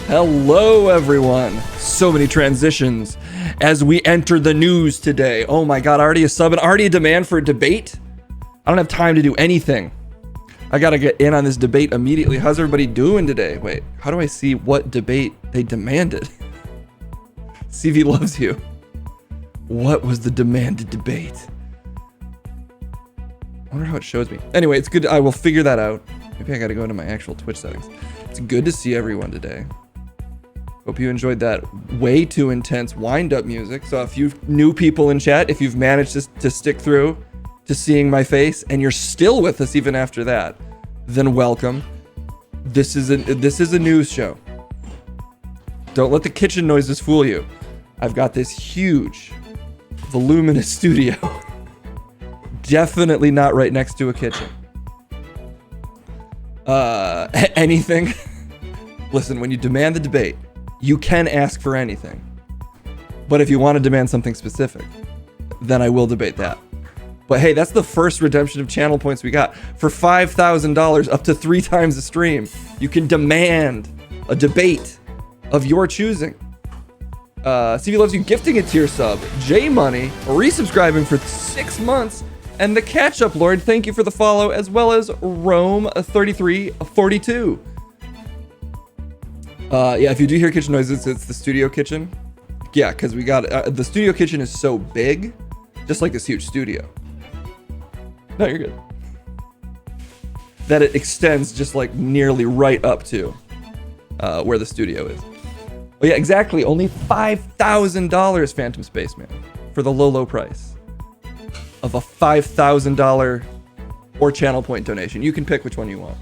Hello, everyone. So many transitions as we enter the news today. Oh my God, already a sub and already a demand for a debate? I don't have time to do anything. I gotta get in on this debate immediately. How's everybody doing today? Wait, how do I see what debate they demanded? CV loves you. What was the demanded debate? I wonder how it shows me. Anyway, it's good. I will figure that out. Maybe I gotta go into my actual Twitch settings. It's good to see everyone today. Hope you enjoyed that way too intense wind-up music. So if you new people in chat, if you've managed to stick through to seeing my face and you're still with us even after that, then welcome. This is a news show. Don't let the kitchen noises fool you. I've got this huge, voluminous studio. Definitely not right next to a kitchen. Anything? Listen, when you demand the debate, you can ask for anything. But if you want to demand something specific, then I will debate that. But hey, that's the first redemption of channel points we got. For $5,000, up to 3 times the stream, you can demand a debate of your choosing. CV loves you gifting a tier sub. J Money resubscribing for 6 months. And the Catch Up Lord, thank you for the follow, as well as Rome3342. Yeah, if you do hear kitchen noises, it's the studio kitchen. Yeah, because we got the studio kitchen is so big, just like this huge studio. No, you're good. That it extends just like nearly right up to where the studio is. Oh yeah, exactly. Only $5,000, Phantom Spaceman, for the low price of a $5,000 or channel point donation. You can pick which one you want.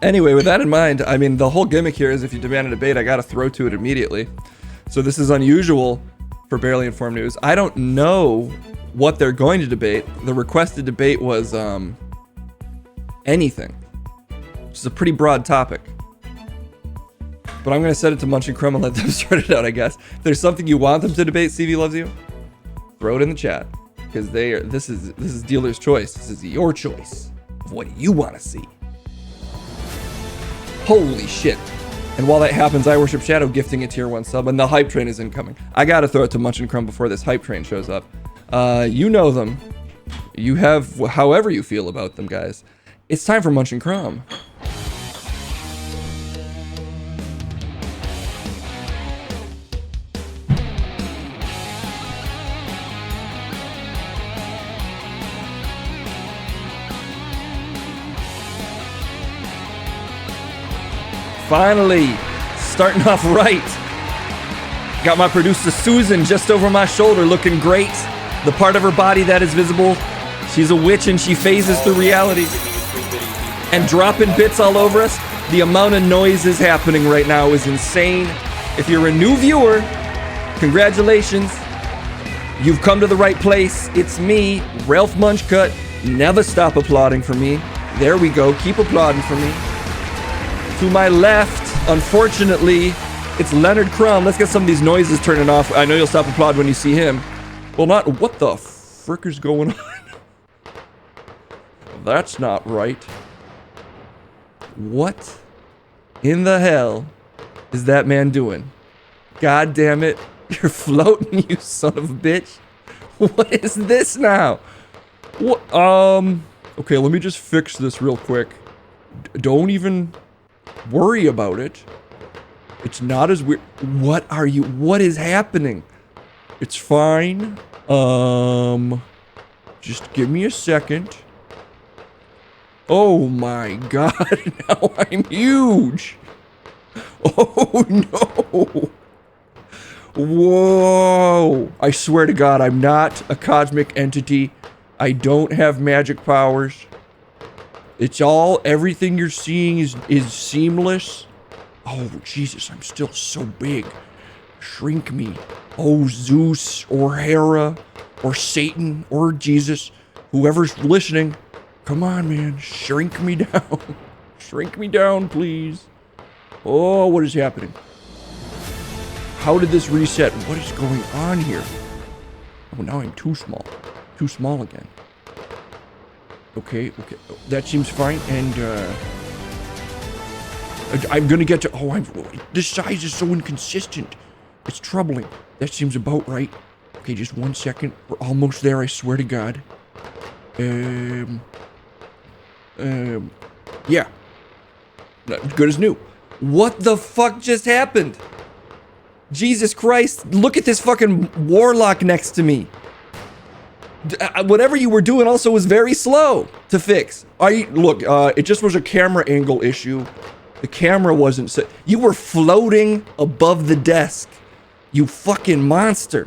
Anyway, with that in mind, I mean, the whole gimmick here is if you demand a debate, I gotta throw to it immediately. So this is unusual for Barely Informed News. I don't know what they're going to debate. The requested debate was anything, which is a pretty broad topic. But I'm gonna set it to Munch and Crumb and let them sort it out, I guess. If there's something you want them to debate, CV loves you, throw it in the chat, because this is dealer's choice. This is your choice of what you want to see. Holy shit. And while that happens, I Worship Shadow gifting a tier 1 sub, and the hype train is incoming. I gotta throw it to Munch and Crumb before this hype train shows up. You know them. You have however you feel about them, guys. It's time for Munch and Crumb. Finally, starting off right. Got my producer Susan just over my shoulder looking great. The part of her body that is visible. She's a witch and she phases through reality. And dropping bits all over us. The amount of noise is happening right now is insane. If you're a new viewer, congratulations. You've come to the right place. It's me, Ralph Munchcut. Never stop applauding for me. There we go. Keep applauding for me. To my left, unfortunately, it's Leonard Crumb. Let's get some of these noises turning off. I know you'll stop applauding when you see him. Well, not what the fricker's going on? That's not right. What in the hell is that man doing? God damn it. You're floating, you son of a bitch. What is this now? What? Okay, let me just fix this real quick. Don't even worry about it. It's not as weird. What is happening? It's fine. Just give me a second. Oh my God, now I'm huge. Oh no. Whoa. I swear to God, I'm not a cosmic entity. I don't have magic powers. It's all, everything you're seeing is seamless. Oh, Jesus, I'm still so big. Shrink me. Oh, Zeus or Hera or Satan or Jesus, whoever's listening, come on, man, shrink me down. Shrink me down, please. Oh, what is happening? How did this reset? What is going on here? Oh, now I'm too small. Too small again. Okay, that seems fine, and I'm gonna get to. Oh, this size is so inconsistent. It's troubling. That seems about right. Okay, just 1 second. We're almost there. I swear to God. Yeah. Good as new. What the fuck just happened? Jesus Christ, look at this fucking warlock next to me. Whatever you were doing also was very slow to fix. Look, it just was a camera angle issue. The camera wasn't set. You were floating above the desk. You fucking monster.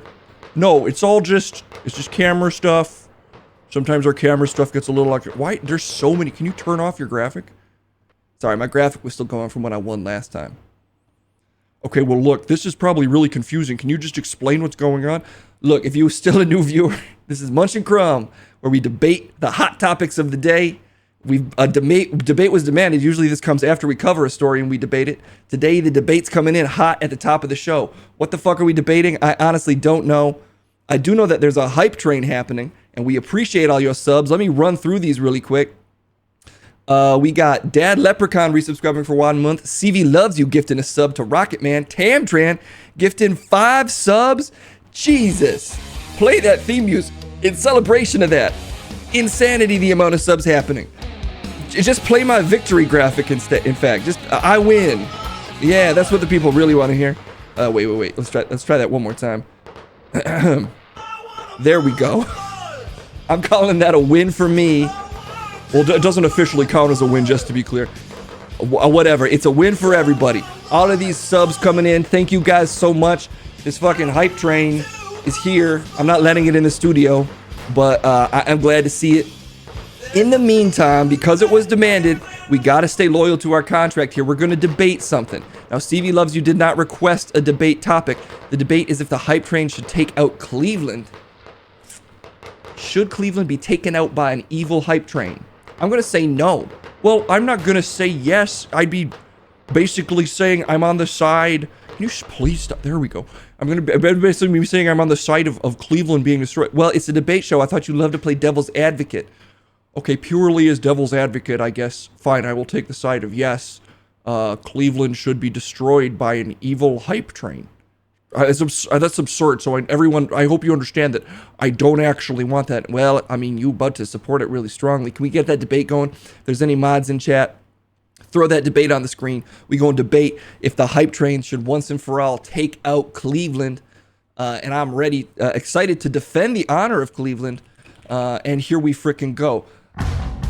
No, it's just camera stuff. Sometimes our camera stuff gets a little like, why? There's so many. Can you turn off your graphic? Sorry, my graphic was still going from when I won last time. Okay, well, look, this is probably really confusing. Can you just explain what's going on? Look, if you're still a new viewer, this is Munch and Crumb, where we debate the hot topics of the day. Debate was demanded. Usually this comes after we cover a story and we debate it. Today, the debate's coming in hot at the top of the show. What the fuck are we debating? I honestly don't know. I do know that there's a hype train happening, and we appreciate all your subs. Let me run through these really quick. We got Dad Leprechaun resubscribing for 1 month. CV Loves You gifting a sub to Rocket Man. Tamtran gifting 5 subs. Jesus. Play that theme music in celebration of that. Insanity, the amount of subs happening. Just play my victory graphic instead. In fact, just I win. Yeah, that's what the people really want to hear. Wait. Let's try that one more time. There we go. I'm calling that a win for me. Well, it doesn't officially count as a win, just to be clear. Whatever. It's a win for everybody. All of these subs coming in. Thank you guys so much. This fucking hype train is here. I'm not letting it in the studio, but I'm glad to see it. In the meantime, because it was demanded, we got to stay loyal to our contract here. We're going to debate something. Now, Stevie Loves You did not request a debate topic. The debate is if the hype train should take out Cleveland. Should Cleveland be taken out by an evil hype train? I'm going to say no. Well, I'm not going to say yes. I'd be basically saying I'm on the side. Can you please stop? There we go. I'm going to basically be saying I'm on the side of Cleveland being destroyed. Well, it's a debate show. I thought you'd love to play devil's advocate. Okay, purely as devil's advocate, I guess. Fine, I will take the side of yes. Cleveland should be destroyed by an evil hype train. That's absurd. So everyone, I hope you understand that I don't actually want that. Well, I mean, you but to support it really strongly. Can we get that debate going? If there's any mods in chat, throw that debate on the screen. We go and debate if the hype train should once and for all take out Cleveland. And I'm ready, excited to defend the honor of Cleveland. And here we frickin' go.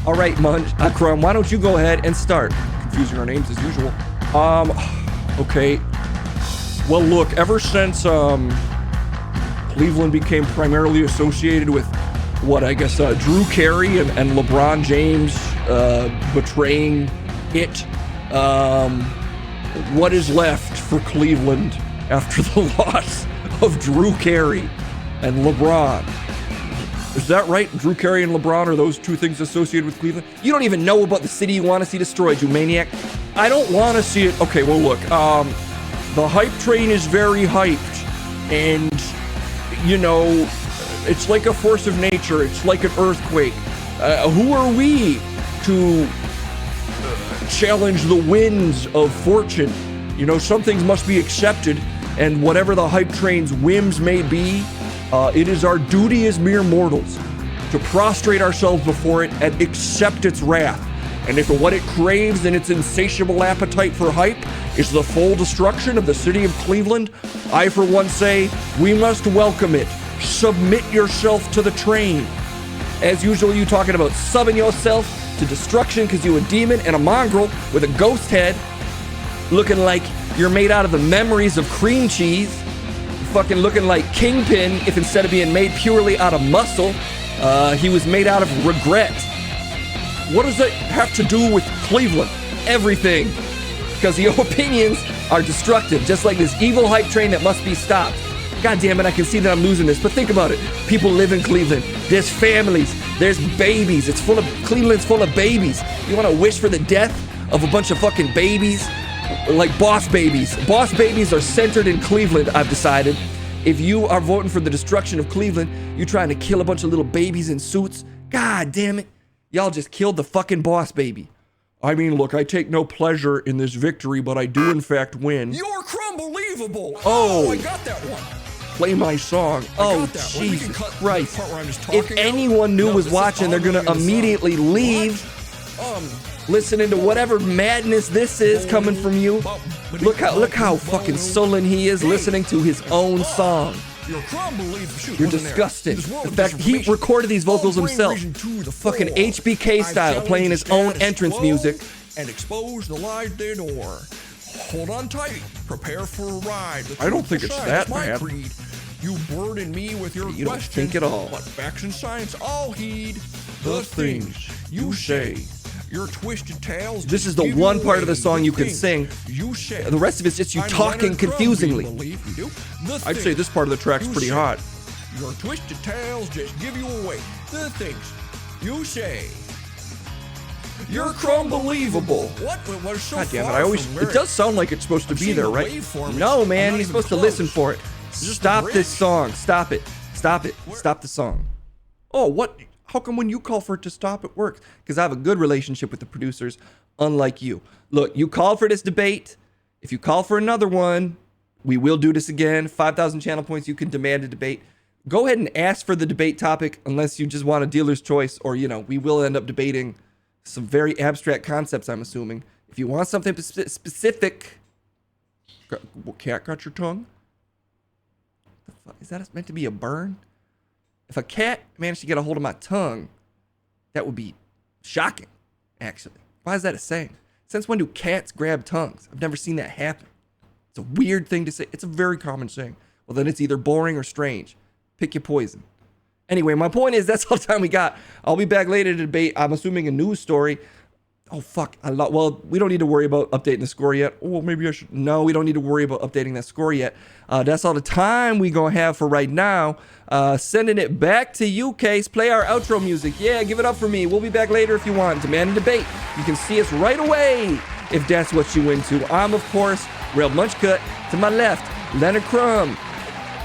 All right, Munch, Crumb, why don't you go ahead and start? Confusing our names as usual. Okay. Well, look, ever since Cleveland became primarily associated with what I guess Drew Carey and LeBron James betraying it, what is left for Cleveland after the loss of Drew Carey and LeBron? Is that right? Drew Carey and LeBron, are those two things associated with Cleveland? You don't even know about the city you want to see destroyed, you maniac. I don't want to see it. Okay, well, look, the hype train is very hyped, and, you know, it's like a force of nature. It's like an earthquake. Who are we to challenge the winds of fortune? You know, some things must be accepted, and whatever the hype train's whims may be, it is our duty as mere mortals to prostrate ourselves before it and accept its wrath. And if what it craves in its insatiable appetite for hype is the full destruction of the city of Cleveland, I for one say we must welcome it. Submit yourself to the train. As usual, you talking about subbing yourself to destruction because you a demon and a mongrel with a ghost head, looking like you're made out of the memories of cream cheese. Fucking looking like Kingpin if instead of being made purely out of muscle, he was made out of regret. What does that have to do with Cleveland? Everything. Because your opinions are destructive, just like this evil hype train that must be stopped. God damn it, I can see that I'm losing this, but think about it. People live in Cleveland. There's families. There's babies. Cleveland's full of babies. You want to wish for the death of a bunch of fucking babies? Like boss babies. Boss babies are centered in Cleveland, I've decided. If you are voting for the destruction of Cleveland, you trying to kill a bunch of little babies in suits. God damn it. Y'all just killed the fucking boss baby. I mean, look, I take no pleasure in this victory, but I do in fact win. You're Crumbelievable. Oh. I got that one. Play my song. Oh, got that one. We can Jesus cut the Christ. part where I'm just If talking out. anyone knew No, was this is watching, they're all gonna going in the song. immediately leave, listening to whatever madness this is coming from you. Look how fucking sullen he is listening to his own song. You're Crumbelievable. Shoot, You're wasn't there? disgusting. This world In of fact, he disinformation. recorded these vocals All himself. brain region to the Fucking fore. HBK I style, playing his own challenge entrance status music. quo and expose the lies they adore. Hold on tight. Prepare for a ride. The I don't truth think will it's shine. that my bad. creed. You burden me with your You don't questions, think at all. But facts and science all heed The things you say. Your twisted tales. This is just the give one you part of away. the song you could things sing. You say. The rest of it's just you I'm talking Leonard Crumb, confusingly. do you believe you do? The I'd say things this part of the track's you pretty say. hot. Your twisted tales just give you away. The things you say. You're Crumbelievable. What was so God damn it! far I always from where it does sound like it's supposed to I'm be seeing there, the right? waveform. No, I'm man, not you're even supposed to close. listen for it. Just the Stop this bridge. song. Stop it. Stop it. Stop the song. Oh, what? How come when you call for it to stop, it works? Because I have a good relationship with the producers, unlike you. Look, you called for this debate. If you call for another one, we will do this again. 5,000 channel points. You can demand a debate. Go ahead and ask for the debate topic, unless you just want a dealer's choice, or we will end up debating some very abstract concepts, I'm assuming. If you want something specific, cat got your tongue? The fuck? Is that meant to be a burn? If a cat managed to get a hold of my tongue, that would be shocking, actually. Why is that a saying? Since when do cats grab tongues? I've never seen that happen. It's a weird thing to say. It's a very common saying. Well, then it's either boring or strange. Pick your poison. Anyway, my point is that's all the time we got. I'll be back later to debate, I'm assuming, a news story. Oh, fuck. Well, we don't need to worry about updating the score yet. Oh, well, maybe I should. No, we don't need to worry about updating that score yet. That's all the time we going to have for right now. Sending it back to you, Case. Play our outro music. Yeah, give it up for me. We'll be back later if you want. Demand a debate. You can see us right away if that's what you into. I'm, of course, Rail Munchcut. To my left, Leonard Crumb.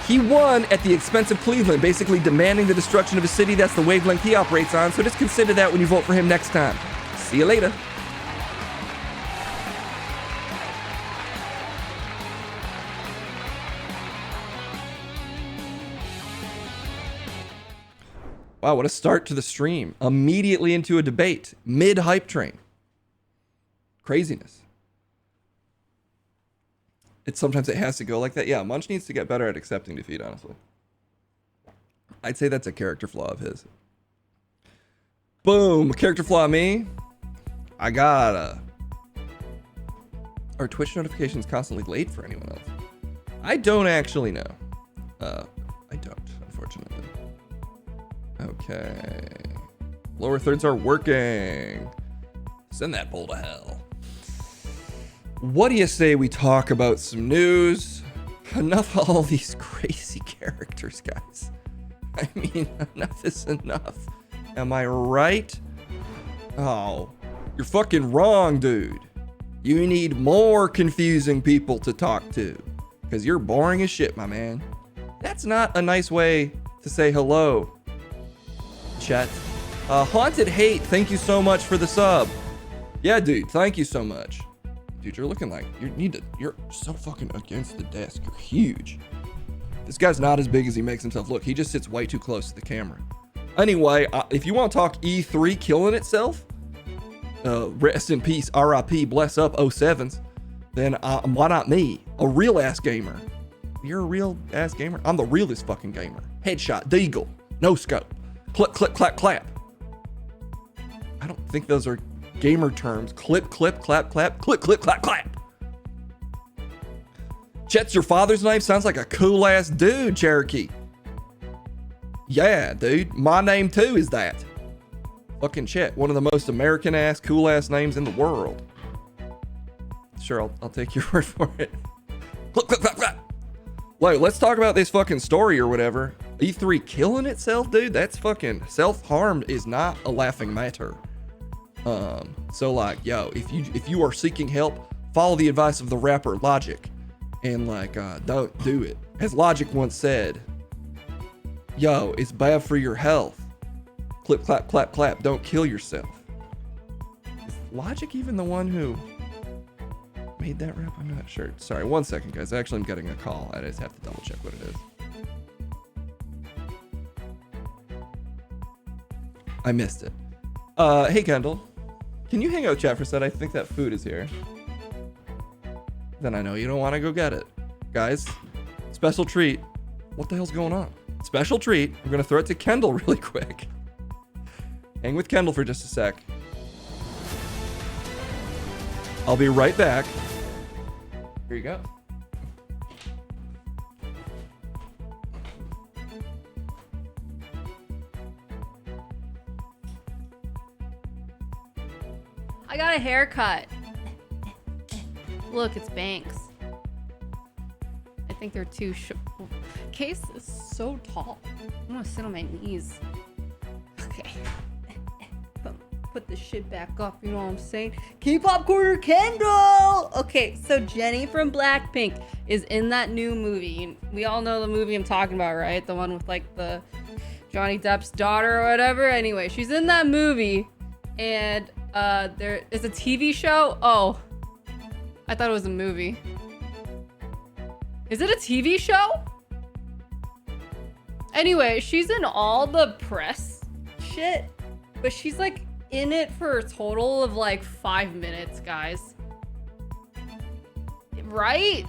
He won at the expense of Cleveland, basically demanding the destruction of a city. That's the wavelength he operates on. So just consider that when you vote for him next time. See you later. Wow, what a start to the stream. Immediately into a debate, mid-hype train. Craziness. Sometimes it has to go like that. Yeah, Munch needs to get better at accepting defeat, honestly. I'd say that's a character flaw of his. Boom, character flaw of me. I got Are Twitch notifications constantly late for anyone else? I don't actually know. I don't, unfortunately. Okay. Lower thirds are working. Send that bull to hell. What do you say we talk about some news? Enough of all these crazy characters, guys. I mean, enough is enough. Am I right? Oh, you're fucking wrong, dude. You need more confusing people to talk to. Because you're boring as shit, my man. That's not a nice way to say hello, chat. Haunted Hate, thank you so much for the sub. Yeah, dude, thank you so much. Dude, you're looking like you're so fucking against the desk. You're huge. This guy's not as big as he makes himself look. He just sits way too close to the camera. Anyway, if you want to talk E3 killing itself, rest in peace, RIP, bless up 07s, then why not me, a real ass gamer? You're a real ass gamer? I'm the realest fucking gamer. Headshot, deagle, no scope, clip, clip, clap, clap. I don't think those are gamer terms. Clip, clip, clap, clap, clip, clip, clap, clap. Chet's your father's name? Sounds like a cool ass dude, Cherokee. Yeah, dude. My name too is that. Fucking Chet. One of the most American ass, cool ass names in the world. Sure, I'll take your word for it. Clip, clip, clap, clap. Wait, let's talk about this fucking story or whatever. E3 killing itself, dude? That's fucking self-harm is not a laughing matter. So like, yo, if you are seeking help, follow the advice of the rapper Logic. And like, don't do it. As Logic once said, yo, it's bad for your health. Clip, clap, clap, clap. Don't kill yourself. Logic even the one who made that rap? I'm not sure. Sorry, 1 second, guys. Actually, I'm getting a call. I just have to double check what it is. I missed it. Hey, Kendall. Can you hang out with chat for a sec? I think that food is here. Then I know you don't want to go get it. Guys, special treat. What the hell's going on? Special treat. I'm going to throw it to Kendall really quick. Hang with Kendall for just a sec. I'll be right back. Here you go. I got a haircut. Look, it's bangs. I think they're too short. Case is so tall. I'm gonna sit on my knees. Okay. Put the shit back up, you know what I'm saying? K-pop corner Kendall! Okay, so Jennie from Blackpink is in that new movie. We all know the movie I'm talking about, right? The one with like the Johnny Depp's daughter or whatever. Anyway, she's in that movie and there is a TV show. Oh, I thought it was a movie. Is it a TV show? Anyway, she's in all the press shit, but she's like in it for a total of like 5 minutes, guys. Right?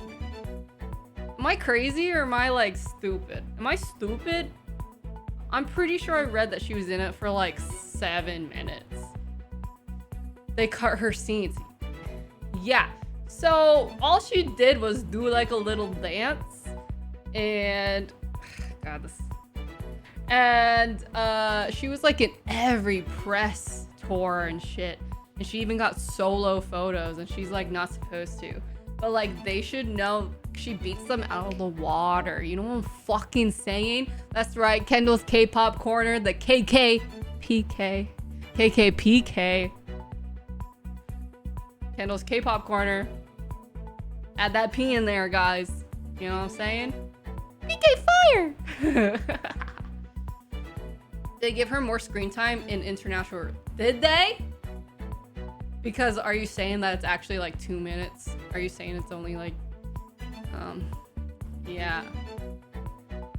Am I crazy or am I like stupid? Am I stupid? I'm pretty sure I read that she was in it for like 7 minutes. They cut her scenes. Yeah. So all she did was do like a little dance and God, this. And she was like in every press tour and shit. And she even got solo photos and she's like not supposed to. But like they should know she beats them out of the water. You know what I'm fucking saying? That's right. Kendall's K-pop corner, the KKPK. KKPK. Kendall's K-pop corner. Add that P in there, guys. You know what I'm saying? PK Fire! They give her more screen time in international. Did they? Because are you saying that it's actually like 2 minutes? Are you saying it's only like, yeah.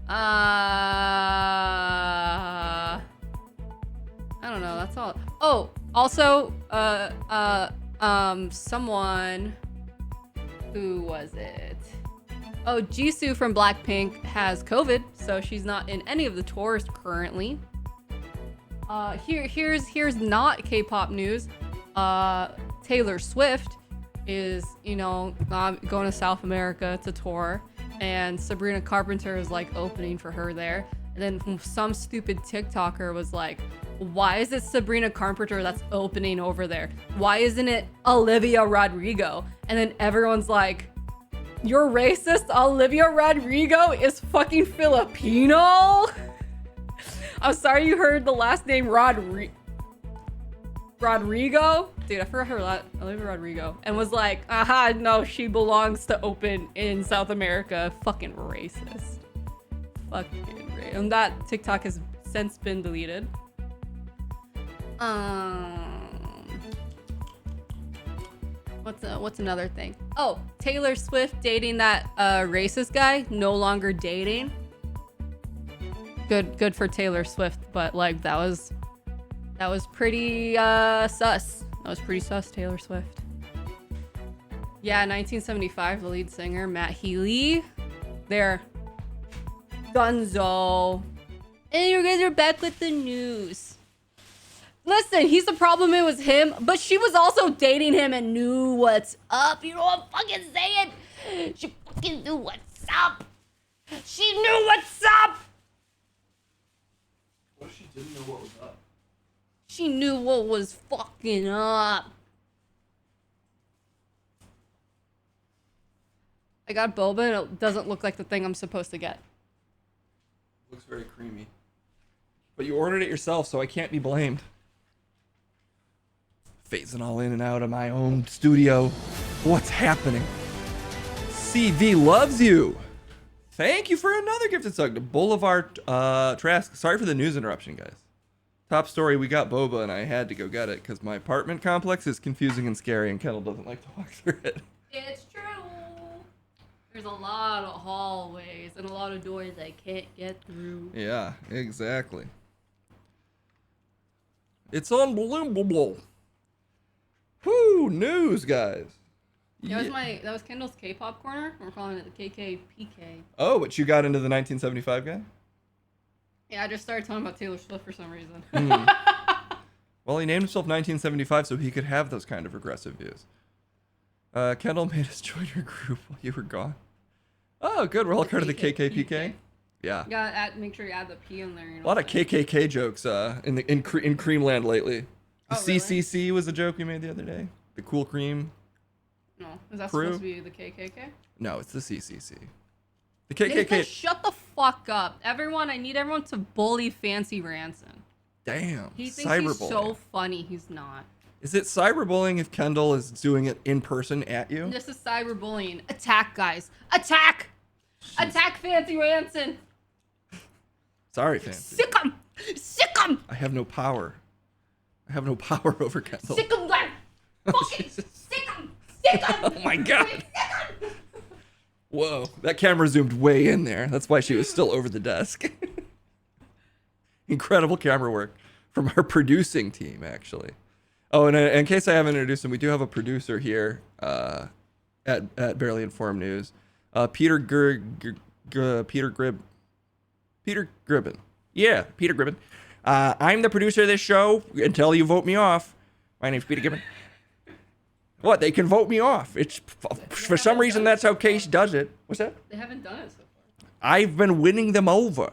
I don't know. That's all. Oh, also, someone, who was it? Oh, Jisoo from Blackpink has COVID, so she's not in any of the tours currently. Here's not K-pop news. Taylor Swift is, you know, going to South America to tour, and Sabrina Carpenter is like opening for her there. And then some stupid TikToker was like, why is it Sabrina Carpenter that's opening over there? Why isn't it Olivia Rodrigo? And then everyone's like, you're racist? Olivia Rodrigo is fucking Filipino? I'm sorry you heard the last name Rodrigo? Dude, I forgot her last, Olivia Rodrigo. And was like, aha, no, she belongs to open in South America. Fucking racist. Fucking racist. And that TikTok has since been deleted. What's another thing? Oh, Taylor Swift dating that racist guy, no longer dating. Good for Taylor Swift, but like that was pretty sus. That was pretty sus, Taylor Swift. Yeah, 1975, the lead singer, Matt Healy. There. Dunzo. And you guys are back with the news. Listen, he's the problem. It was him, but she was also dating him and knew what's up. You know what I'm fucking saying? She fucking knew what's up. She knew what's up. What if she didn't know what was up? She knew what was fucking up. I got boba and it doesn't look like the thing I'm supposed to get. Looks very creamy. But you ordered it yourself, so I can't be blamed. Phasing all in and out of my own studio. What's happening? CV loves you. Thank you for another gifted sub to Boulevard Trask. Sorry for the news interruption, guys. Top story, we got boba and I had to go get it because my apartment complex is confusing and scary and Kendall doesn't like to walk through it. It's true. There's a lot of hallways and a lot of doors I can't get through. Yeah, exactly. It's unbelievable. Whoo, news, guys. That was Kendall's K-pop corner. We're calling it the KKPK. Oh, but you got into the 1975 guy? Yeah, I just started talking about Taylor Swift for some reason. Well, he named himself 1975 so he could have those kind of regressive views. Kendall made us join your group while you were gone. Oh, good. We're all part of the KKPK. Yeah. You gotta make sure you add the P in there. You know, A lot of KKK jokes in Creamland lately. The Oh, really? CCC was a joke we made the other day. The Cool Cream. No, is that Crew? supposed to be the KKK? No, it's the CCC. The Nathan, KKK. shut the fuck up. Everyone, I need everyone to bully Fancy Ranson. Damn. He thinks he's cyberbullying. so funny. He's not. Is it cyberbullying if Kendall is doing it in person at you? This is cyberbullying. Attack, guys. Attack! Attack Fancy Ranson! Sorry, Fancy. Sick him! Sick him! I have no power. I have no power over Kendall. Sick him, guys! Fucking sick him! Sick him! Oh my god. Whoa, that camera zoomed way in there. That's why she was still over the desk. Incredible camera work from our producing team, actually. Oh, and in case I haven't introduced him, we do have a producer here at Barely Informed News. Peter Gribben. Yeah, Peter Gribben. I'm the producer of this show until you vote me off. My name's Peter Gribben. What? They can vote me off. It's for some reason that's how Case does it. What's that? They haven't done it so far. I've been winning them over.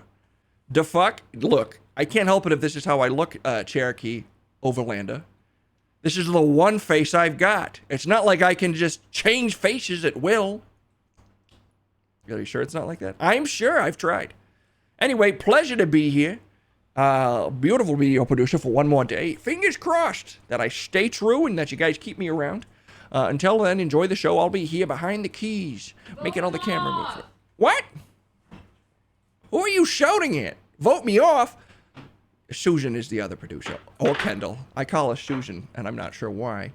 The fuck? Look, I can't help it if this is how I look, Cherokee Overlander. This is the one face I've got. It's not like I can just change faces at will. Are you sure it's not like that? I'm sure. I've tried. Anyway, pleasure to be here. Beautiful video producer for one more day. Fingers crossed that I stay true and that you guys keep me around. Until then, enjoy the show. I'll be here behind the keys, making all the camera moves. What? Who are you shouting at? Vote me off? Susan is the other producer, or Kendall. I call her Susan, and I'm not sure why.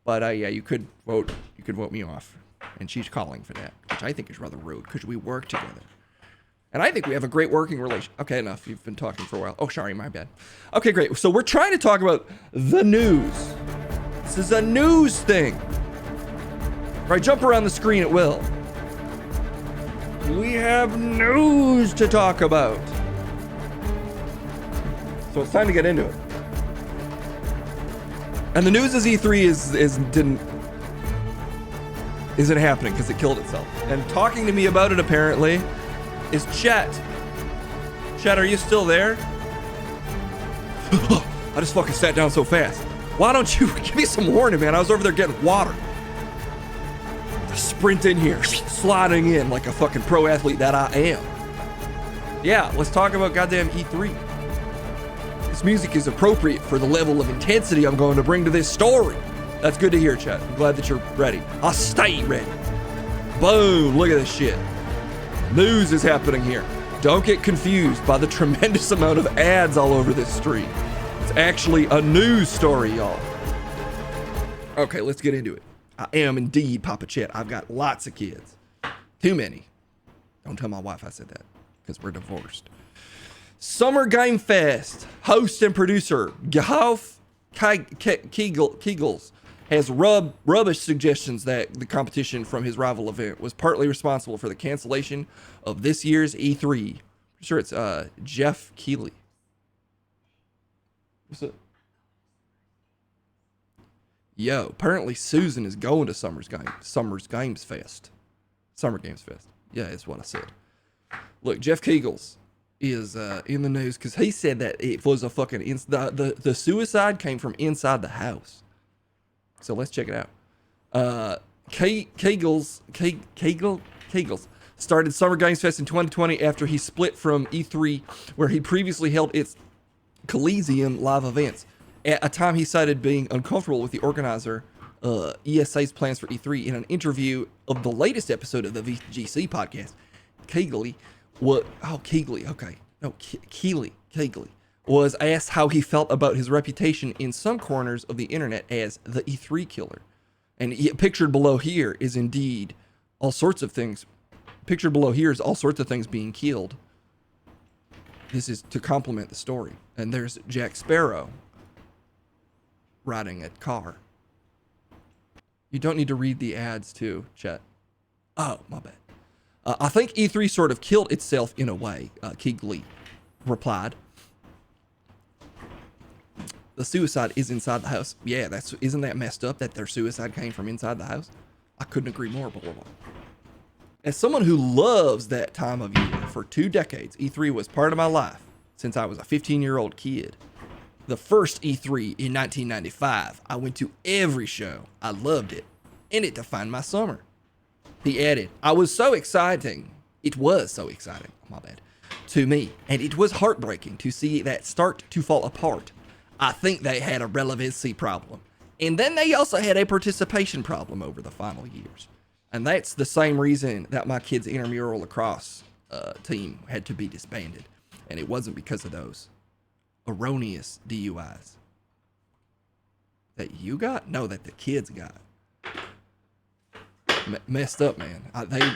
But yeah, you could vote me off, and she's calling for that, which I think is rather rude because we work together. And I think we have a great working relation. Okay, enough. You've been talking for a while. Oh, sorry, my bad. Okay, great. So we're trying to talk about the news. This is a news thing. Right, jump around the screen at will. We have news to talk about. So it's time to get into it. And the news is E3 isn't happening because it killed itself. And talking to me about it apparently is Chet. Chet, are you still there? I just fucking sat down so fast. Why don't you give me some warning, man? I was over there getting water. Sprint in here, sliding in like a fucking pro athlete that I am. Yeah, let's talk about goddamn E3. This music is appropriate for the level of intensity I'm going to bring to this story. That's good to hear, Chet. I'm glad that you're ready. I'll stay ready. Boom, look at this shit. News is happening here. Don't get confused by the tremendous amount of ads all over this stream. It's actually a news story, y'all. Okay, let's get into it. I am indeed Papa Chet. I've got lots of kids. Too many. Don't tell my wife I said that, because we're divorced. Summer Game Fest host and producer Geoff Keigels has rubbish suggestions that the competition from his rival event was partly responsible for the cancellation of this year's E3. Pretty sure it's Jeff Keighley. What's up? Yo, apparently Susan is going to Summer Games Fest. Yeah, that's what I said. Look, Jeff Keigels is in the news because he said that it was a fucking the suicide came from inside the house. So let's check it out. Keigels started Summer Games Fest in 2020 after he split from E3, where he previously held its Coliseum live events. At a time he cited being uncomfortable with the organizer ESA's plans for E3. In an interview of the latest episode of the VGC podcast, Keighley was asked how he felt about his reputation in some corners of the internet as the E3 killer. And pictured below here is indeed all sorts of things. Pictured below here is all sorts of things being killed. This is to complement the story. And there's Jack Sparrow riding a car. You don't need to read the ads too, Chet. Oh, my bad. I think E3 sort of killed itself in a way, Keegley replied. The suicide is inside the house. Yeah, isn't that messed up that their suicide came from inside the house? I couldn't agree more, blah, blah, blah. As someone who loves that time of year, for 2 decades, E3 was part of my life since I was a 15-year-old kid. The first E3 in 1995, I went to every show. I loved it, and it defined my summer. He added, it was so exciting, my bad, to me, and it was heartbreaking to see that start to fall apart. I think they had a relevancy problem. And then they also had a participation problem over the final years. And that's the same reason that my kid's intramural lacrosse team had to be disbanded. And it wasn't because of those erroneous DUIs. That you got? No, that the kids got. Messed up, man.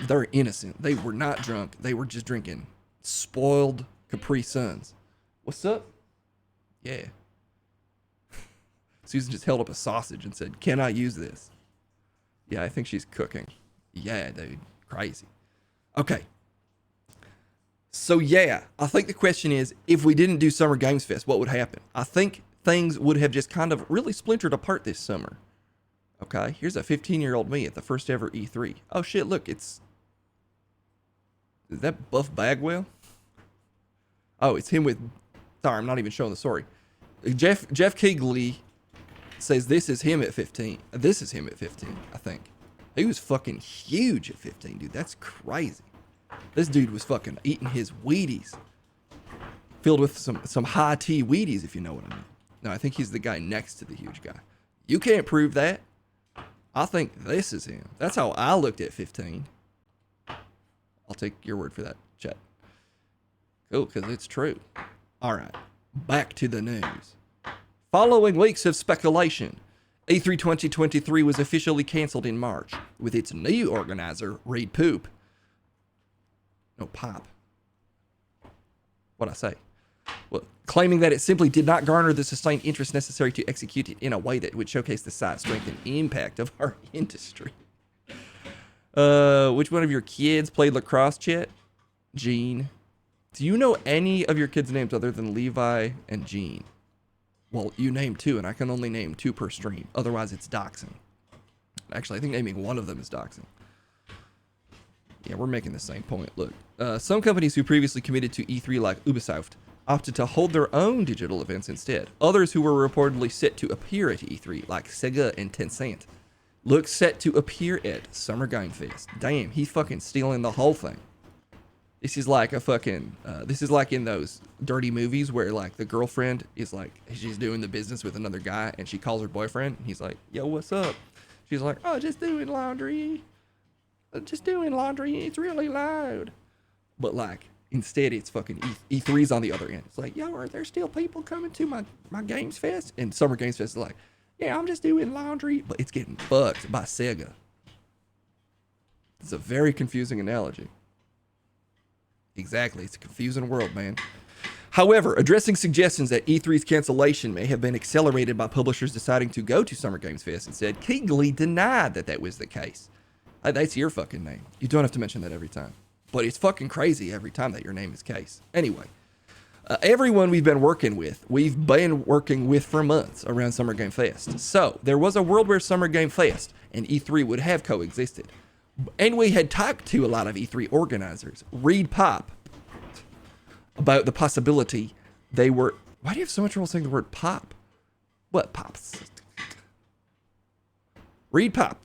They're innocent. They were not drunk. They were just drinking spoiled Capri Suns. What's up? Yeah. Susan just held up a sausage and said, "Can I use this?" Yeah, I think she's cooking. Yeah, dude. Crazy. Okay. So, yeah, I think the question is, if we didn't do Summer Games Fest, what would happen? I think things would have just kind of really splintered apart this summer. Okay, here's a 15-year-old me at the first ever E3. Oh, shit, look, is that Buff Bagwell? Oh, it's him with... Sorry, I'm not even showing the story. Jeff Keegley says this is him at 15. This is him at 15, I think. He was fucking huge at 15, dude. That's crazy. This dude was fucking eating his Wheaties. Filled with some high tea Wheaties, if you know what I mean. No, I think he's the guy next to the huge guy. You can't prove that. I think this is him. That's how I looked at 15. I'll take your word for that, Chet. Cool, because it's true. All right, back to the news. Following weeks of speculation, E3 2023 was officially canceled in March, with its new organizer, Reed Poop. No, Pop. What'd I say? Well, claiming that it simply did not garner the sustained interest necessary to execute it in a way that would showcase the size, strength, and impact of our industry. Which one of your kids played lacrosse, Chet? Gene. Do you know any of your kids' names other than Levi and Gene? Well, you named 2, and I can only name 2 per stream. Otherwise, it's doxing. Actually, I think naming one of them is doxing. Yeah, we're making the same point. Look, some companies who previously committed to E3, like Ubisoft, opted to hold their own digital events instead. Others who were reportedly set to appear at E3, like Sega and Tencent, look set to appear at Summer Game Fest. Damn, he's fucking stealing the whole thing. This is like a fucking, this is like in those dirty movies where like the girlfriend is like, she's doing the business with another guy and she calls her boyfriend and he's like, "Yo, what's up?" She's like, "Oh, just doing laundry. Just doing laundry. It's really loud." But like, instead it's fucking E3's on the other end. It's like, "Yo, are there still people coming to my Games Fest?" And Summer Games Fest is like, "Yeah, I'm just doing laundry." But it's getting fucked by Sega. It's a very confusing analogy. Exactly. It's a confusing world, man. However, addressing suggestions that E3's cancellation may have been accelerated by publishers deciding to go to Summer Games Fest instead, Keegley denied that was the case. That's your fucking name. You don't have to mention that every time. But it's fucking crazy every time that your name is Case. Anyway, everyone we've been working with for months around Summer Game Fest. So there was a world where Summer Game Fest and E3 would have coexisted. And we had talked to a lot of E3 organizers, Reed Pop, about the possibility they were... Why do you have so much trouble saying the word pop? What pops? Reed Pop,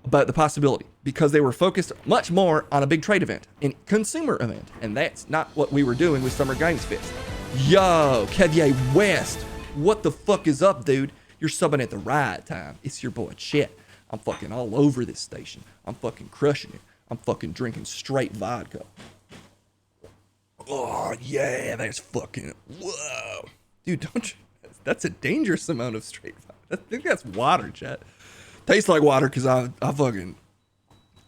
about the possibility, because they were focused much more on a big trade event, a consumer event, and that's not what we were doing with Summer Games Fest. Yo, Kevye West, what the fuck is up, dude? You're subbing at the right time. It's your boy Chet. I'm fucking all over this station. I'm fucking crushing it. I'm fucking drinking straight vodka. oh yeah, that's fucking, whoa. Dude, don't you, that's a dangerous amount of straight fire. I think that's water, chat. Tastes like water because I fucking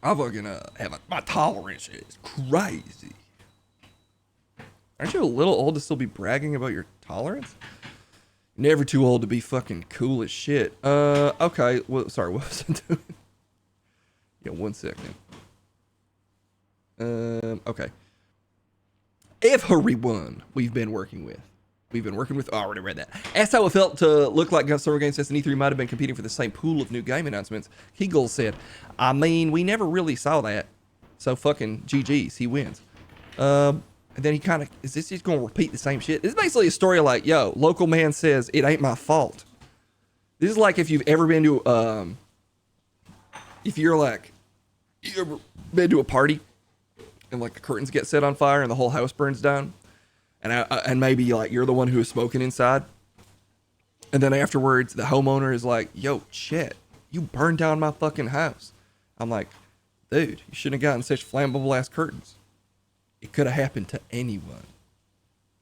have my tolerance is crazy. Aren't you a little old to still be bragging about your tolerance? Never too old to be fucking cool as shit. Okay. Well, sorry, what was I doing? Yeah, 1 second. Okay. Everyone we've been working with. Oh, I already read that. Asked how it felt to look like Summer Game Fest and E3 might have been competing for the same pool of new game announcements. Kegel said, I mean, we never really saw that. So fucking GG's, he wins. And then he kind of, is this just going to repeat the same shit? This is basically a story like, yo, local man says, it ain't my fault. This is like if you've ever been to, if you're like, you ever been to a party and like the curtains get set on fire and the whole house burns down? And maybe like you're the one who was smoking inside. And then afterwards, the homeowner is like, yo, shit, you burned down my fucking house. I'm like, dude, you shouldn't have gotten such flammable ass curtains. It could have happened to anyone.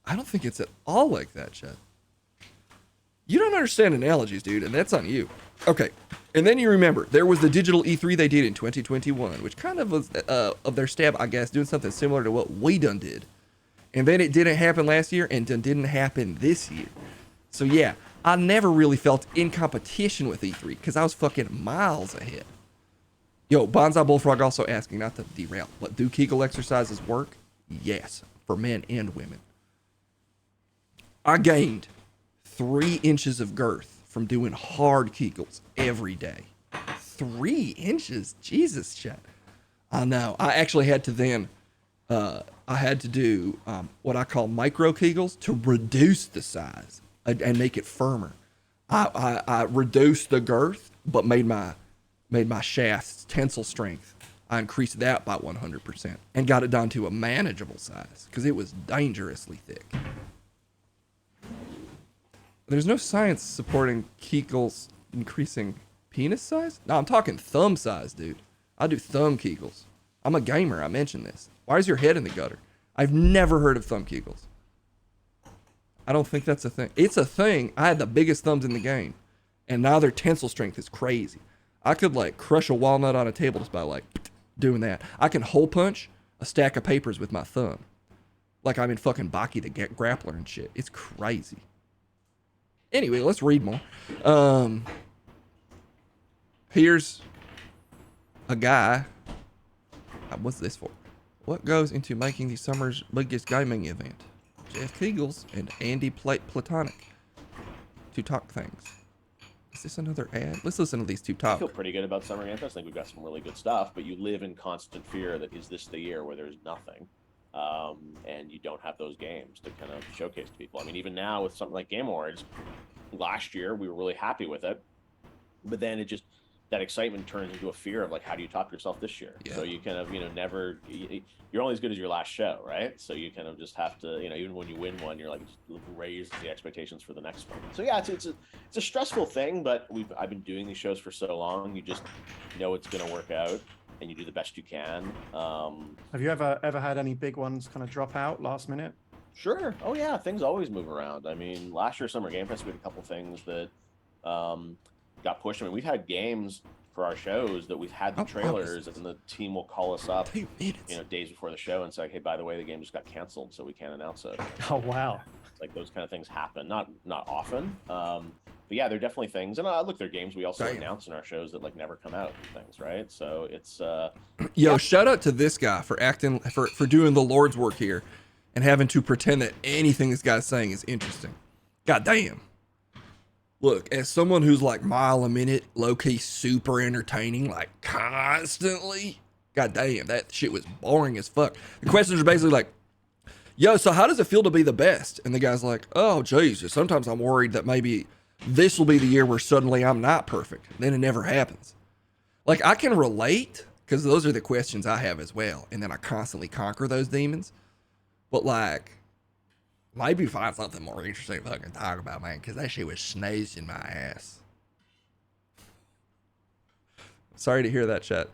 I don't think it's at all like that, Chet. You don't understand analogies, dude, and that's on you. Okay, and then you remember, there was the digital E3 they did in 2021, which kind of was of their stab, I guess, doing something similar to what we done did. And then it didn't happen last year, and done didn't happen this year. So yeah, I never really felt in competition with E3, because I was fucking miles ahead. Yo, Bonsai Bullfrog also asking, not to derail, but do Kegel exercises work? Yes, for men and women. I gained 3 inches of girth from doing hard Kegels every day. 3 inches? Jesus, chat. I know. I actually had to then, I had to do what I call micro Kegels to reduce the size and make it firmer. I reduced the girth, but made my shaft's tensile strength. I increased that by 100% and got it down to a manageable size because it was dangerously thick. There's no science supporting Kegels increasing penis size? No, I'm talking thumb size, dude. I do thumb Kegels. I'm a gamer. I mentioned this. Why is your head in the gutter? I've never heard of thumb Kegels. I don't think that's a thing. It's a thing. I had the biggest thumbs in the game, and now their tensile strength is crazy. I could like crush a walnut on a table just by like doing that. I can hole punch a stack of papers with my thumb. Like I'm in fucking Baki the Grappler and shit. It's crazy. Anyway, let's read more. Here's a guy. What's this for? What goes into making the summer's biggest gaming event? Jeff Kegels and Andy Platonic to talk things. Is this another ad? Let's listen to these two talk. I feel pretty good about Summer Game Fest. I think we've got some really good stuff, but you live in constant fear that is this the year where there's nothing, and you don't have those games to kind of showcase to people. I mean, even now with something like Game Awards, last year we were really happy with it, but then it just, that excitement turns into a fear of like, how do you top yourself this year? Yeah. So you kind of, never, you're only as good as your last show, right? So you kind of just have to, even when you win one, you're like, just raise the expectations for the next one. So yeah, it's a stressful thing, but I've been doing these shows for so long, you just know it's going to work out and you do the best you can. Have you ever had any big ones kind of drop out last minute? Sure. Oh yeah, things always move around. I mean, last year Summer Game Fest, we had a couple things that got pushed. I mean, we've had games for our shows that we've had the trailers, and the team will call us up, days before the show and say, "Hey, by the way, the game just got canceled, so we can't announce it." Oh wow! Like those kind of things happen, not often, but yeah, they're definitely things. And look, they're games we also announce in our shows that like never come out and things, right? So it's shout out to this guy for acting for doing the Lord's work here and having to pretend that anything this guy's saying is interesting. God damn. Look, as someone who's like mile a minute, low-key super entertaining, like constantly, god damn, that shit was boring as fuck. The questions are basically like, yo, so how does it feel to be the best? And the guy's like, oh, Jesus, sometimes I'm worried that maybe this will be the year where suddenly I'm not perfect. Then it never happens. Like, I can relate, because those are the questions I have as well. And then I constantly conquer those demons. But like, maybe find something more interesting to fucking talk about, man, because that shit was sneezing my ass. Sorry to hear that, chat.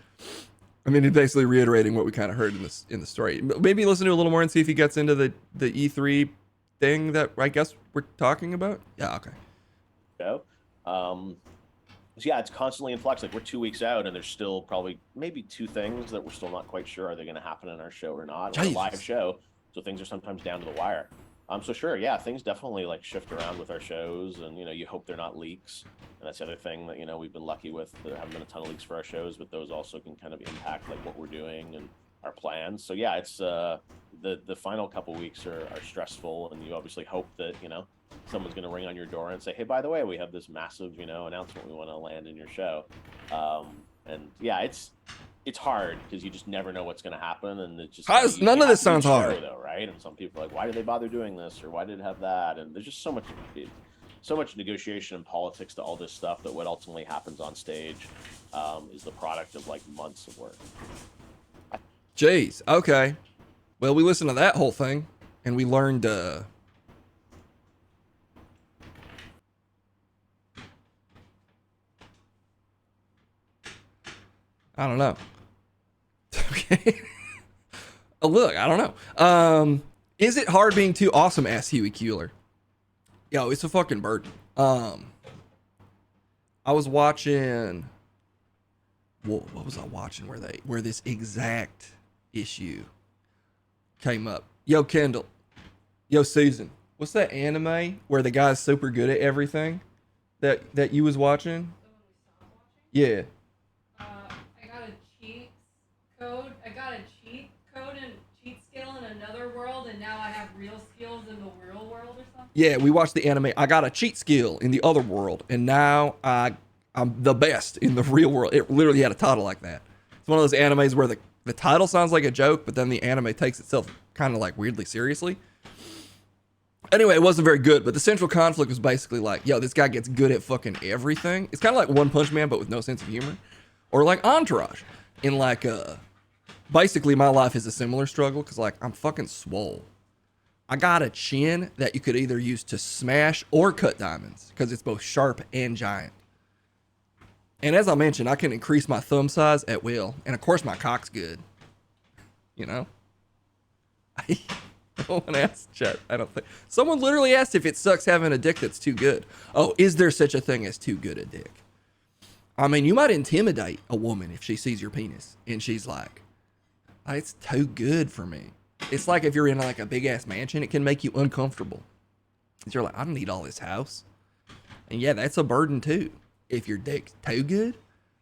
I mean, he's basically reiterating what we kind of heard in the story. Maybe listen to a little more and see if he gets into the E3 thing that I guess we're talking about. Yeah, okay. Show. So yeah, it's constantly in flux. Like we're 2 weeks out, and there's still probably maybe 2 things that we're still not quite sure are they going to happen in our show or not. We're a live show, so things are sometimes down to the wire. So sure, yeah, things definitely like shift around with our shows, and you hope they're not leaks. And that's the other thing that we've been lucky with. There haven't been a ton of leaks for our shows, but those also can kind of impact like what we're doing and our plans. So yeah, it's the final couple weeks are stressful, and you obviously hope that someone's going to ring on your door and say, hey, by the way, we have this massive announcement we want to land in your show. And yeah, it's hard because you just never know what's going to happen, and it's just none of this sounds hard, though, right? And some people are like, why did they bother doing this, or why did it have that? And there's just so much negotiation and politics to all this stuff that what ultimately happens on stage is the product of like months of work. Jeez. Okay. Well, we listened to that whole thing, and we learned. I don't know. Okay. Oh, look, I don't know. Is it hard being too awesome? Asked Huey Kueller. Yo, it's a fucking burden. I was watching. What was I watching? Where this exact issue came up? Yo, Kendall. Yo, Susan. What's that anime where the guy's super good at everything? That you was watching? Yeah. I got a cheat code and cheat skill in another world, and now I have real skills in the real world or something? Yeah, we watched the anime. I got a cheat skill in the other world, and now I'm the best in the real world. It literally had a title like that. It's one of those animes where the title sounds like a joke, but then the anime takes itself kind of like weirdly seriously. Anyway, it wasn't very good, but the central conflict was basically like, yo, this guy gets good at fucking everything. It's kind of like One Punch Man, but with no sense of humor. Or like Entourage. In like, basically my life is a similar struggle, because like, I'm fucking swole. I got a chin that you could either use to smash or cut diamonds, because it's both sharp and giant. And as I mentioned, I can increase my thumb size at will. And of course my cock's good. No one asked chat. I don't think. Someone literally asked if it sucks having a dick that's too good. Oh, is there such a thing as too good a dick? I mean, you might intimidate a woman if she sees your penis and she's like, oh, it's too good for me. It's like if you're in like a big ass mansion, it can make you uncomfortable. You're like, I don't need all this house. And yeah, that's a burden too. If your dick's too good,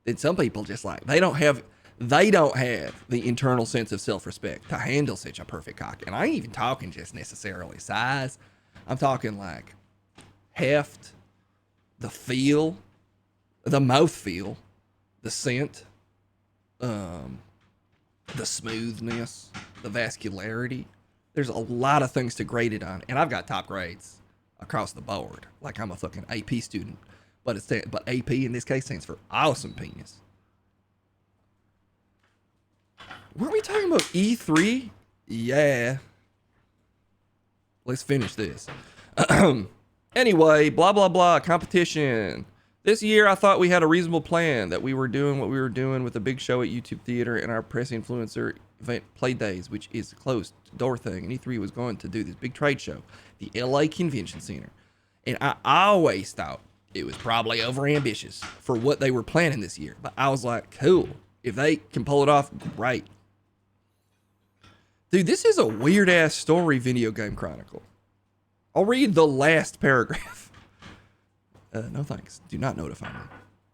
then some people just like, they don't have the internal sense of self-respect to handle such a perfect cock. And I ain't even talking just necessarily size. I'm talking like heft, the feel, the mouth feel, the scent, the smoothness, the vascularity. There's a lot of things to grade it on. And I've got top grades across the board. Like I'm a fucking AP student. But AP in this case stands for awesome penis. Weren't we talking about E3? Yeah. Let's finish this. Anyway, blah, blah, blah, competition. This year, I thought we had a reasonable plan, that we were doing what we were doing with the big show at YouTube Theater and our press influencer event Play Days, which is a closed door thing. And E3 was going to do this big trade show, the LA Convention Center. And I always thought it was probably overambitious for what they were planning this year. But I was like, cool. If they can pull it off, great. Dude, this is a weird-ass story, Video Game Chronicle. I'll read the last paragraph. No thanks. Do not notify me.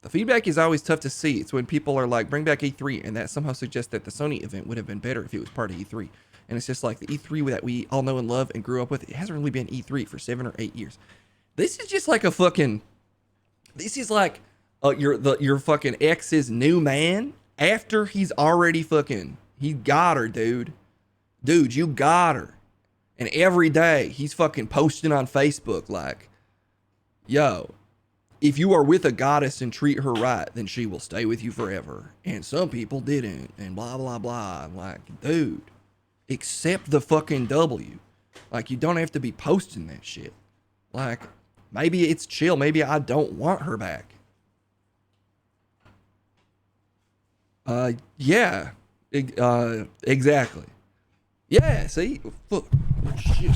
The feedback is always tough to see. It's when people are like, bring back E3, and that somehow suggests that the Sony event would have been better if it was part of E3. And it's just like the E3 that we all know and love and grew up with, it hasn't really been E3 for 7 or 8 years. This is just like a fucking... This is like your fucking ex's new man after he's already fucking... He got her, dude. Dude, you got her. And every day he's fucking posting on Facebook like, yo, if you are with a goddess and treat her right, then she will stay with you forever. And some people didn't, and blah, blah, blah. I'm like, dude, accept the fucking W. Like, you don't have to be posting that shit. Like, maybe it's chill. Maybe I don't want her back. Yeah. Exactly. Yeah, see? Fuck. Shit.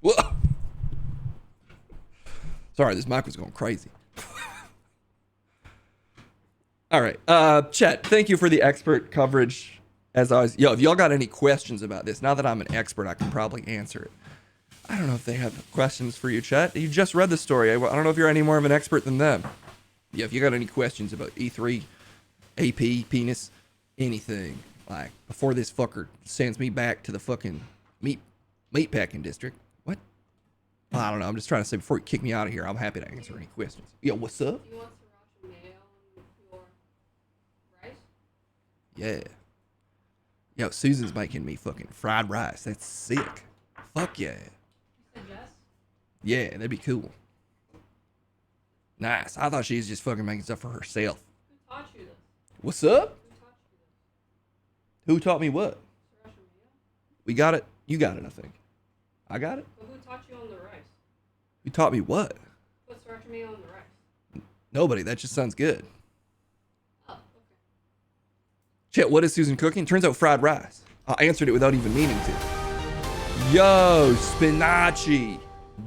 Whoa. Sorry, this mic was going crazy. All right. Chet, thank you for the expert coverage. As always. Yo, if y'all got any questions about this, now that I'm an expert, I can probably answer it. I don't know if they have questions for you, Chet. You just read the story. I don't know if you're any more of an expert than them. Yeah, if you got any questions about E3, AP, penis, anything, like, before this fucker sends me back to the fucking meat packing district. What? I don't know. I'm just trying to say, before you kick me out of here, I'm happy to answer any questions. Yo, what's up? You want sriracha mayo on your rice? Yeah. Yo, Susan's making me fucking fried rice. That's sick. Fuck yeah. You said yes? Yeah, that'd be cool. Nice. I thought she was just fucking making stuff for herself. Who taught you this? What's up? Who taught you this? Who taught me what? Sriracha mayo? We got it. You got it, I think. I got it. But who taught you on the rice? You taught me what? Put sriracha mayo on the rice. Nobody. That just sounds good. Oh, okay. Chet, what is Susan cooking? Turns out fried rice. I answered it without even meaning to. Yo, Spinachi.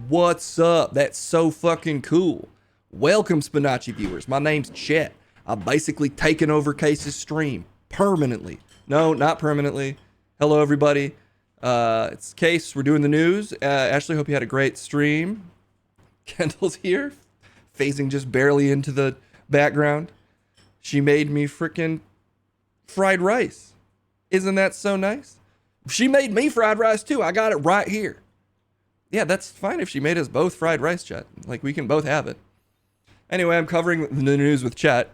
What's up? That's so fucking cool. Welcome, Spinachi viewers. My name's Chet. I've basically taken over Case's stream permanently. No, not permanently. Hello, everybody. It's Case. We're doing the news. Ashley, hope you had a great stream. Kendall's here, phasing just barely into the background. She made me freaking fried rice. Isn't that so nice? She made me fried rice too. I got it right here. Yeah, that's fine if she made us both fried rice, Chet. Like, we can both have it. Anyway, I'm covering the news with Chet.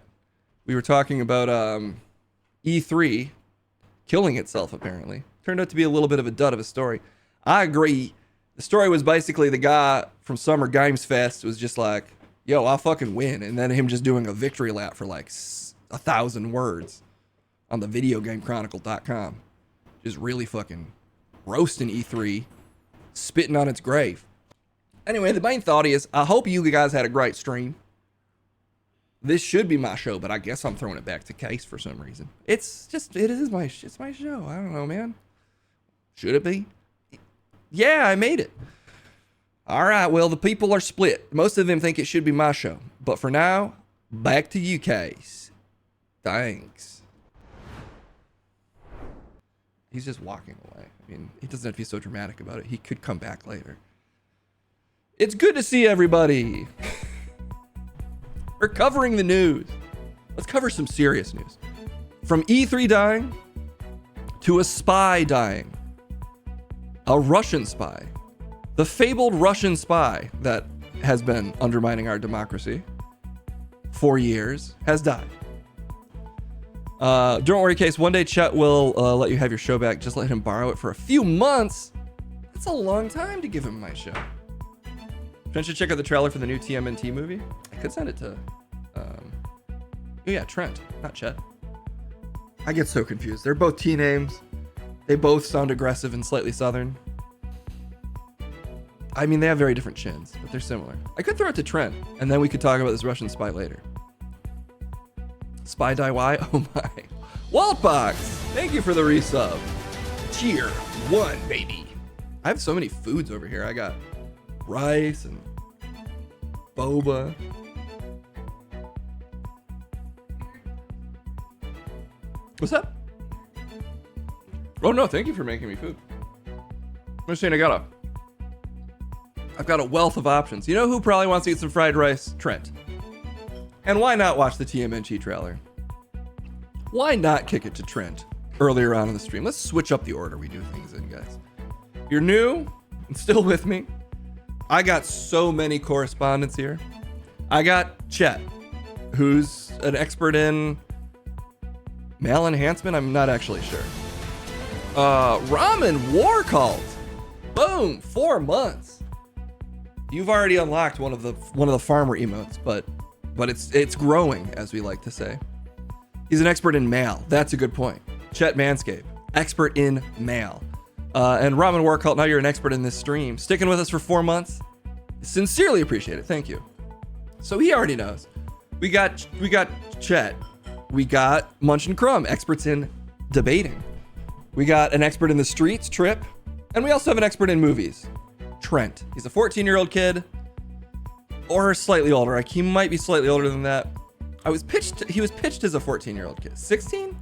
We were talking about E3 killing itself, apparently. Turned out to be a little bit of a dud of a story. I agree. The story was basically the guy from Summer Games Fest was just like, yo, I'll fucking win. And then him just doing a victory lap for like 1,000 words on the videogamechronicle.com. Just really fucking roasting E3, spitting on its grave. Anyway, the main thought is, I hope you guys had a great stream. This should be my show, but I guess I'm throwing it back to Case for some reason. It's my show. I don't know, man. Should it be? Yeah, I made it. All right, well, the people are split. Most of them think it should be my show. But for now, back to you, Case. Thanks. He's just walking away. I mean, he doesn't have to be so dramatic about it. He could come back later. It's good to see everybody. We're covering the news. Let's cover some serious news. From E3 dying to a spy dying. A Russian spy. The fabled Russian spy that has been undermining our democracy for years has died. Don't worry, Case. One day Chet will let you have your show back. Just let him borrow it for a few months. That's a long time to give him my show. Trent should check out the trailer for the new TMNT movie. I could send it to, oh yeah, Trent, not Chet. I get so confused. They're both T names. They both sound aggressive and slightly southern. I mean, they have very different chins, but they're similar. I could throw it to Trent, and then we could talk about this Russian spy later. Spy Die Y? Oh my. Waltbox, thank you for the resub. Tier 1, baby. I have so many foods over here. I got rice and boba. What's up? Oh no, thank you for making me food. I'm just saying I've got a wealth of options. You know who probably wants to eat some fried rice? Trent. And why not watch the TMNT trailer? Why not kick it to Trent earlier on in the stream? Let's switch up the order we do things in, guys. If you're new and still with me, I got so many correspondents here. I got Chet, who's an expert in male enhancement. I'm not actually sure. Ramen War Cult. Boom, 4 months. You've already unlocked one of the farmer emotes, but it's growing, as we like to say. He's an expert in mail. That's a good point. Chet Manscape, expert in mail. And Ramen War Cult, now you're an expert in this stream. Sticking with us for 4 months. Sincerely appreciate it. Thank you. So he already knows. We got Chet. We got Munch and Crumb, experts in debating. We got an expert in the streets, Trip. And we also have an expert in movies, Trent. He's a 14-year-old kid, or slightly older. He might be slightly older than that. He was pitched as a 14-year-old kid. 16?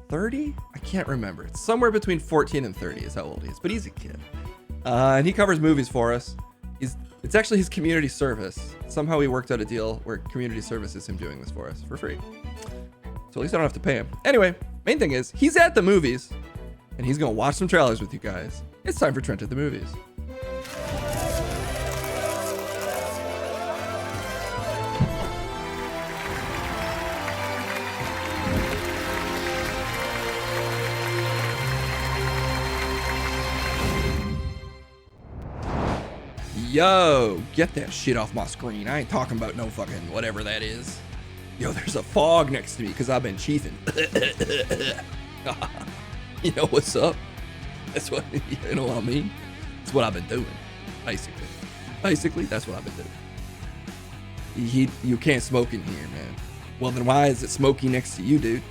30? I can't remember. It's somewhere between 14 and 30 is how old he is, but he's a kid. And he covers movies for us. It's actually his community service. Somehow we worked out a deal where community service is him doing this for us for free. So at least I don't have to pay him. Anyway, main thing is he's at the movies and he's gonna watch some trailers with you guys. It's time for Trent at the Movies. Yo, get that shit off my screen. I ain't talking about no fucking whatever that is. Yo, there's a fog next to me because I've been chiefing. You know what's up? That's what, you know what I mean? That's what I've been doing, basically. Basically, that's what I've been doing. You can't smoke in here, man. Well, then why is it smoky next to you, dude?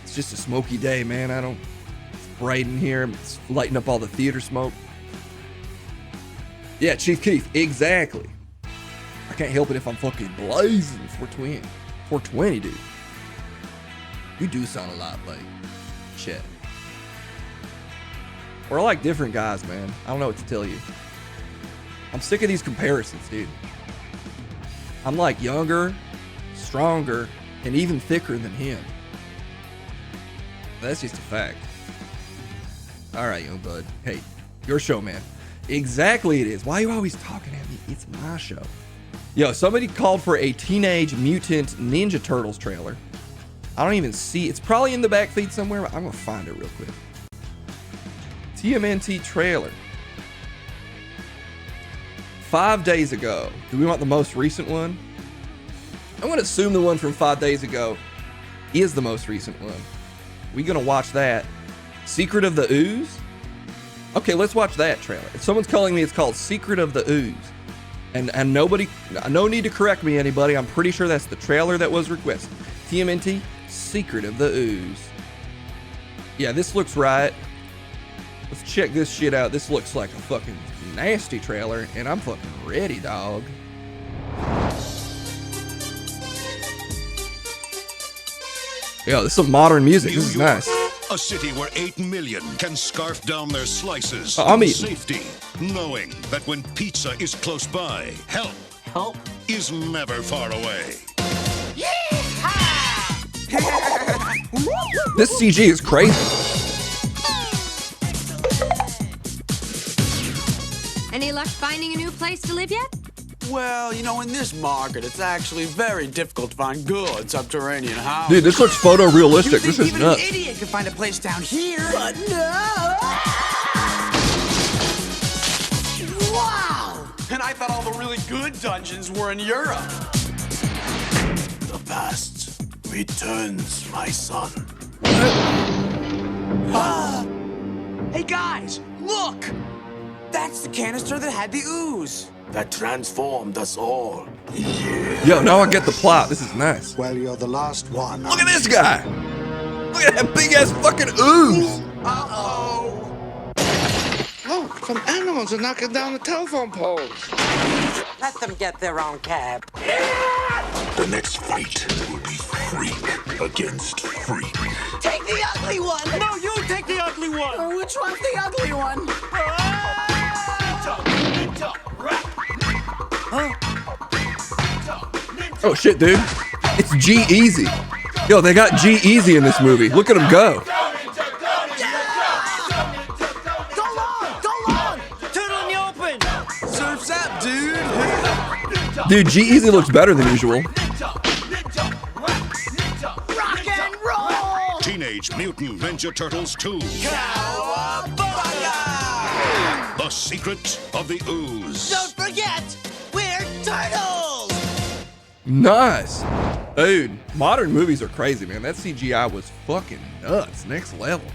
It's just a smoky day, man. It's bright in here. It's lighting up all the theater smoke. Yeah, Chief Keef, exactly. I can't help it if I'm fucking blazing 420. 420, dude. You do sound a lot like Chet. We're like different guys, man. I don't know what to tell you. I'm sick of these comparisons, dude. I'm like younger, stronger, and even thicker than him. That's just a fact. All right, young bud. Hey, your show, man. Exactly it is. Why are you always talking at me? It's my show. Yo, somebody called for a Teenage Mutant Ninja Turtles trailer. I don't even see. It's probably in the back feed somewhere. But I'm going to find it real quick. TMNT trailer. 5 days ago. Do we want the most recent one? I'm going to assume the one from 5 days ago is the most recent one. We going to watch that. Secret of the Ooze? Okay, let's watch that trailer. If someone's calling me, it's called Secret of the Ooze. And nobody, no need to correct me, anybody. I'm pretty sure that's the trailer that was requested. TMNT, Secret of the Ooze. Yeah, this looks right. Let's check this shit out. This looks like a fucking nasty trailer, and I'm fucking ready, dog. Yo, this is some modern music. This is nice. A city where 8 million can scarf down their slices I'm in eating. safety, knowing that when pizza is close by, help is never far away. This CG is crazy. Any luck finding a new place to live yet? Well, you know, in this market, it's actually very difficult to find good subterranean houses. Dude, this looks photorealistic. This is even nuts. an idiot could find a place down here. But no! Wow! And I thought all the really good dungeons were in Europe. The past returns, my son. Hey guys, look! That's the canister that had the ooze. That transformed us all. Yeah. Yo, now I get the plot. This is nice. Well, you're the last one. Look at this guy. Look at that big ass fucking ooze. Uh-oh. Oh, some animals are knocking down the telephone poles. Let them get their own cab. The next fight will be freak against freak. Take the ugly one! No, you take the ugly one! Which one's the ugly one? Oh shit, dude. It's G-Eazy. Yo, they got G-Eazy in this movie. Look at him go. Go long! Turtle in the open! Surf's up, dude! Dude, G-Eazy looks better than usual. Rock and roll! Teenage Mutant Ninja Turtles 2. Cowabunga! The Secret of the Ooze. Don't forget, we're turtles! Nice. Dude, modern movies are crazy, man. That CGI was fucking nuts. Next level.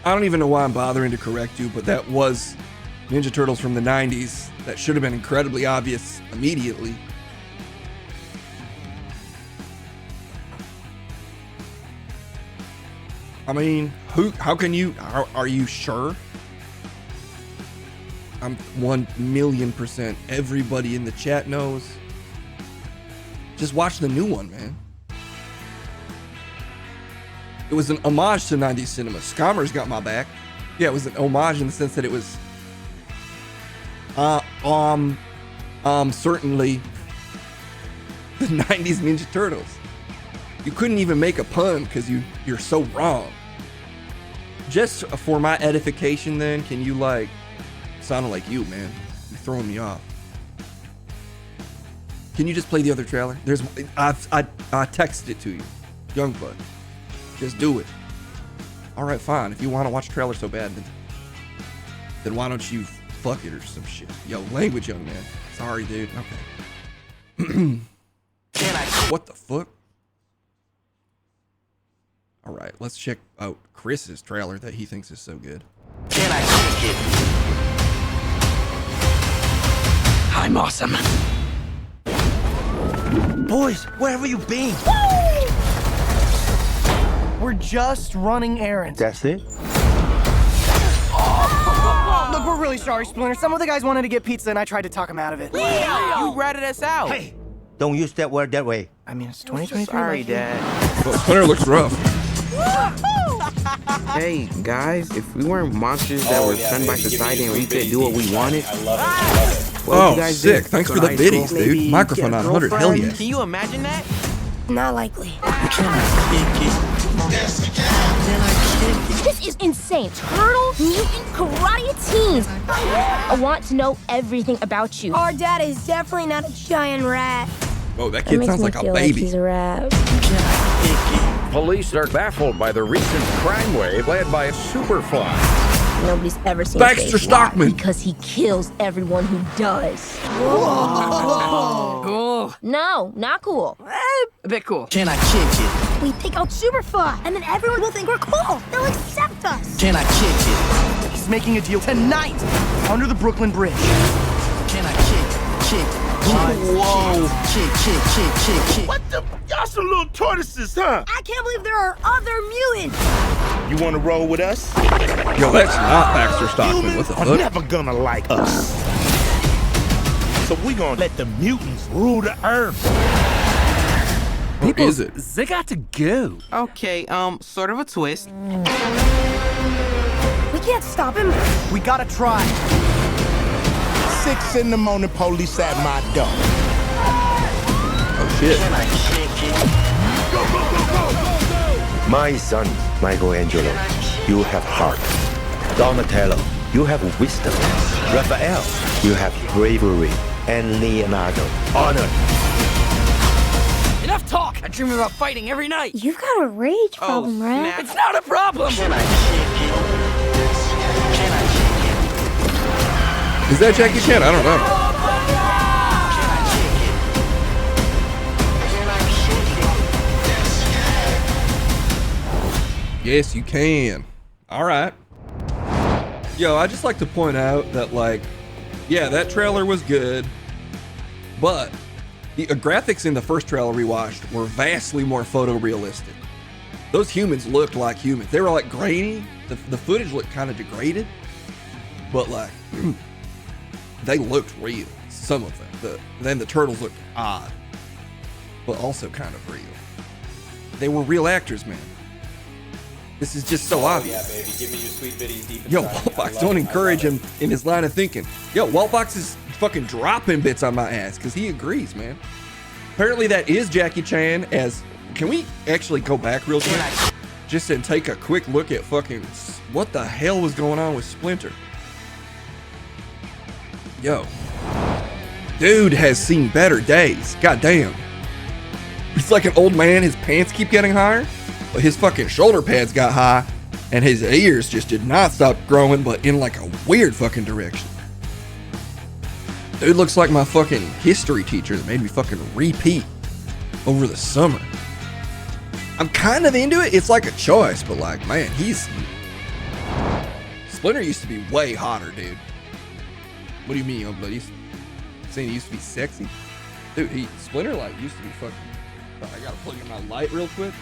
I don't even know why I'm bothering to correct you, but that was Ninja Turtles from the 90s that should have been incredibly obvious immediately. I mean, how can you, are you sure? I'm 1,000,000%. Everybody in the chat knows. Just watch the new one, man. It was an homage to 90s cinema. Scommers got my back. Yeah, it was an homage in the sense that it was certainly the 90s Ninja Turtles. You couldn't even make a pun because you're so wrong. Just for my edification then, can you like sounding like you, man? You're throwing me off. Can you just play the other trailer? I texted it to you. Youngblood. Just do it. Alright, fine. If you want to watch a trailer so bad, then why don't you fuck it or some shit? Yo, language, young man. Sorry, dude. Okay. What the fuck? Alright, let's check out Chris's trailer that he thinks is so good. Can I take it? I'm awesome. Boys, where have you been? We're just running errands. That's it? Look, we're really sorry, Splinter. Some of the guys wanted to get pizza and I tried to talk them out of it. You ratted us out. Hey, don't use that word that way. I mean, it's 2023. Sorry, Dad. Well, Splinter looks rough. Hey, guys, if we weren't monsters that were sent by society and we could do what we wanted. Oh, sick. Thanks for the biddies, dude. Microphone on 100. Hell yeah. Can you imagine that? Not likely. This is insane. Turtle, mutant, karate teens. I want to know everything about you. Our dad is definitely not a giant rat. Oh, that kid sounds like a baby. He's a rat. Police are baffled by the recent crime wave led by Superfly. Nobody's ever seen Baxter Stockman. Because he kills everyone who does. Cool. No, not cool. A bit cool. Can I kick it? We take out Superfly, and then everyone will think we're cool. They'll accept us. Can I kick it? He's making a deal tonight under the Brooklyn Bridge. Can I kick? Whoa. Kick. What the? Y'all some little tortoises, huh? I can't believe there are other mutants. You want to roll with us? Yo, that's not Baxter Stockman. What the Are fuck? never gonna like us. So we gonna let the mutants rule the earth. What is it? They got to go. Okay, sort of a twist. We can't stop him. We gotta try. 6 in the morning, police at my door. Oh shit. My son, Michelangelo, you have heart. Donatello, you have wisdom. Raphael, you have bravery. And Leonardo, honor. Enough talk! I dream about fighting every night. You've got a rage problem, right? It's not a problem. Is that Jackie Chan? I don't know. Yes, you can. All right. Yo, I just like to point out that, like, yeah, that trailer was good, but the graphics in the first trailer we watched were vastly more photorealistic. Those humans looked like humans. They were like grainy. The footage looked kind of degraded, but like they looked real. Some of them. Then the turtles looked odd, but also kind of real. They were real actors, man. This is just so obvious. Yeah, baby, give me your sweet bitties deep Yo, inside. Waltbox, don't encourage him in his line of thinking. Yo, Waltbox is fucking dropping bits on my ass because he agrees, man. Apparently that is Jackie Chan as... Can we actually go back real quick? Just and take a quick look at fucking... What the hell was going on with Splinter? Yo. Dude has seen better days. Goddamn. He's like an old man. His pants keep getting higher. But his fucking shoulder pads got high. And his ears just did not stop growing, but in like a weird fucking direction. Dude looks like my fucking history teacher that made me fucking repeat over the summer. I'm kind of into it. It's like a choice, but like, man, Splinter used to be way hotter, dude. What do you mean, Youngblood? He's saying he used to be sexy? Dude, Splinter Light used to be fucking... I gotta plug in my light real quick.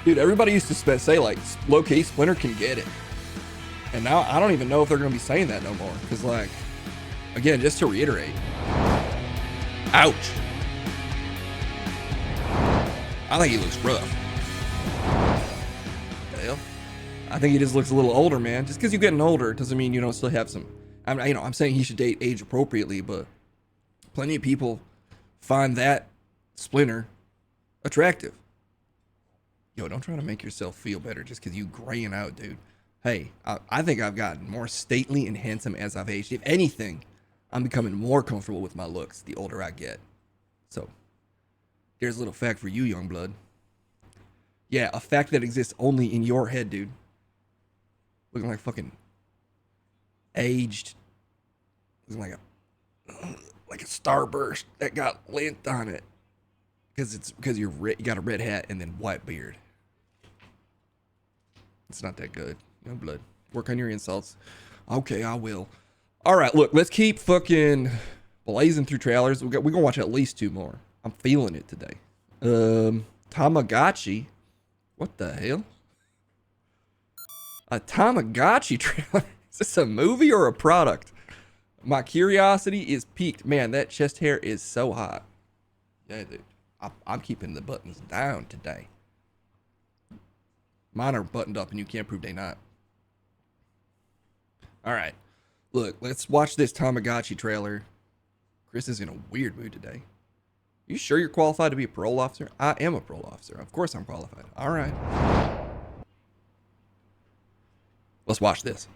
Dude, everybody used to say, like, low-key, Splinter can get it. And now I don't even know if they're gonna be saying that no more. Because, like, again, just to reiterate. Ouch. I think he looks rough. What the hell? I think he just looks a little older, man. Just because you're getting older doesn't mean you don't still have some... I'm saying he should date age appropriately, but plenty of people find that Splinter attractive. Yo, don't try to make yourself feel better just because you graying out, dude. Hey, I think I've gotten more stately and handsome as I've aged. If anything, I'm becoming more comfortable with my looks the older I get. So, here's a little fact for you, Youngblood. Yeah, a fact that exists only in your head, dude. Looking like fucking aged. Looking like a starburst that got lint on it. Because you got a red hat and then white beard. It's not that good. Youngblood. Work on your insults. Okay, I will. All right, look, let's keep fucking blazing through trailers. We're gonna watch at least 2 more. I'm feeling it today. Tamagotchi. What the hell? A Tamagotchi trailer? Is this a movie or a product? My curiosity is piqued. Man, that chest hair is so hot. Yeah, dude. I'm keeping the buttons down today. Mine are buttoned up and you can't prove they not. All right. Look, let's watch this Tamagotchi trailer. Chris is in a weird mood today. You sure you're qualified to be a parole officer? I am a parole officer. Of course I'm qualified. All right. Let's watch this.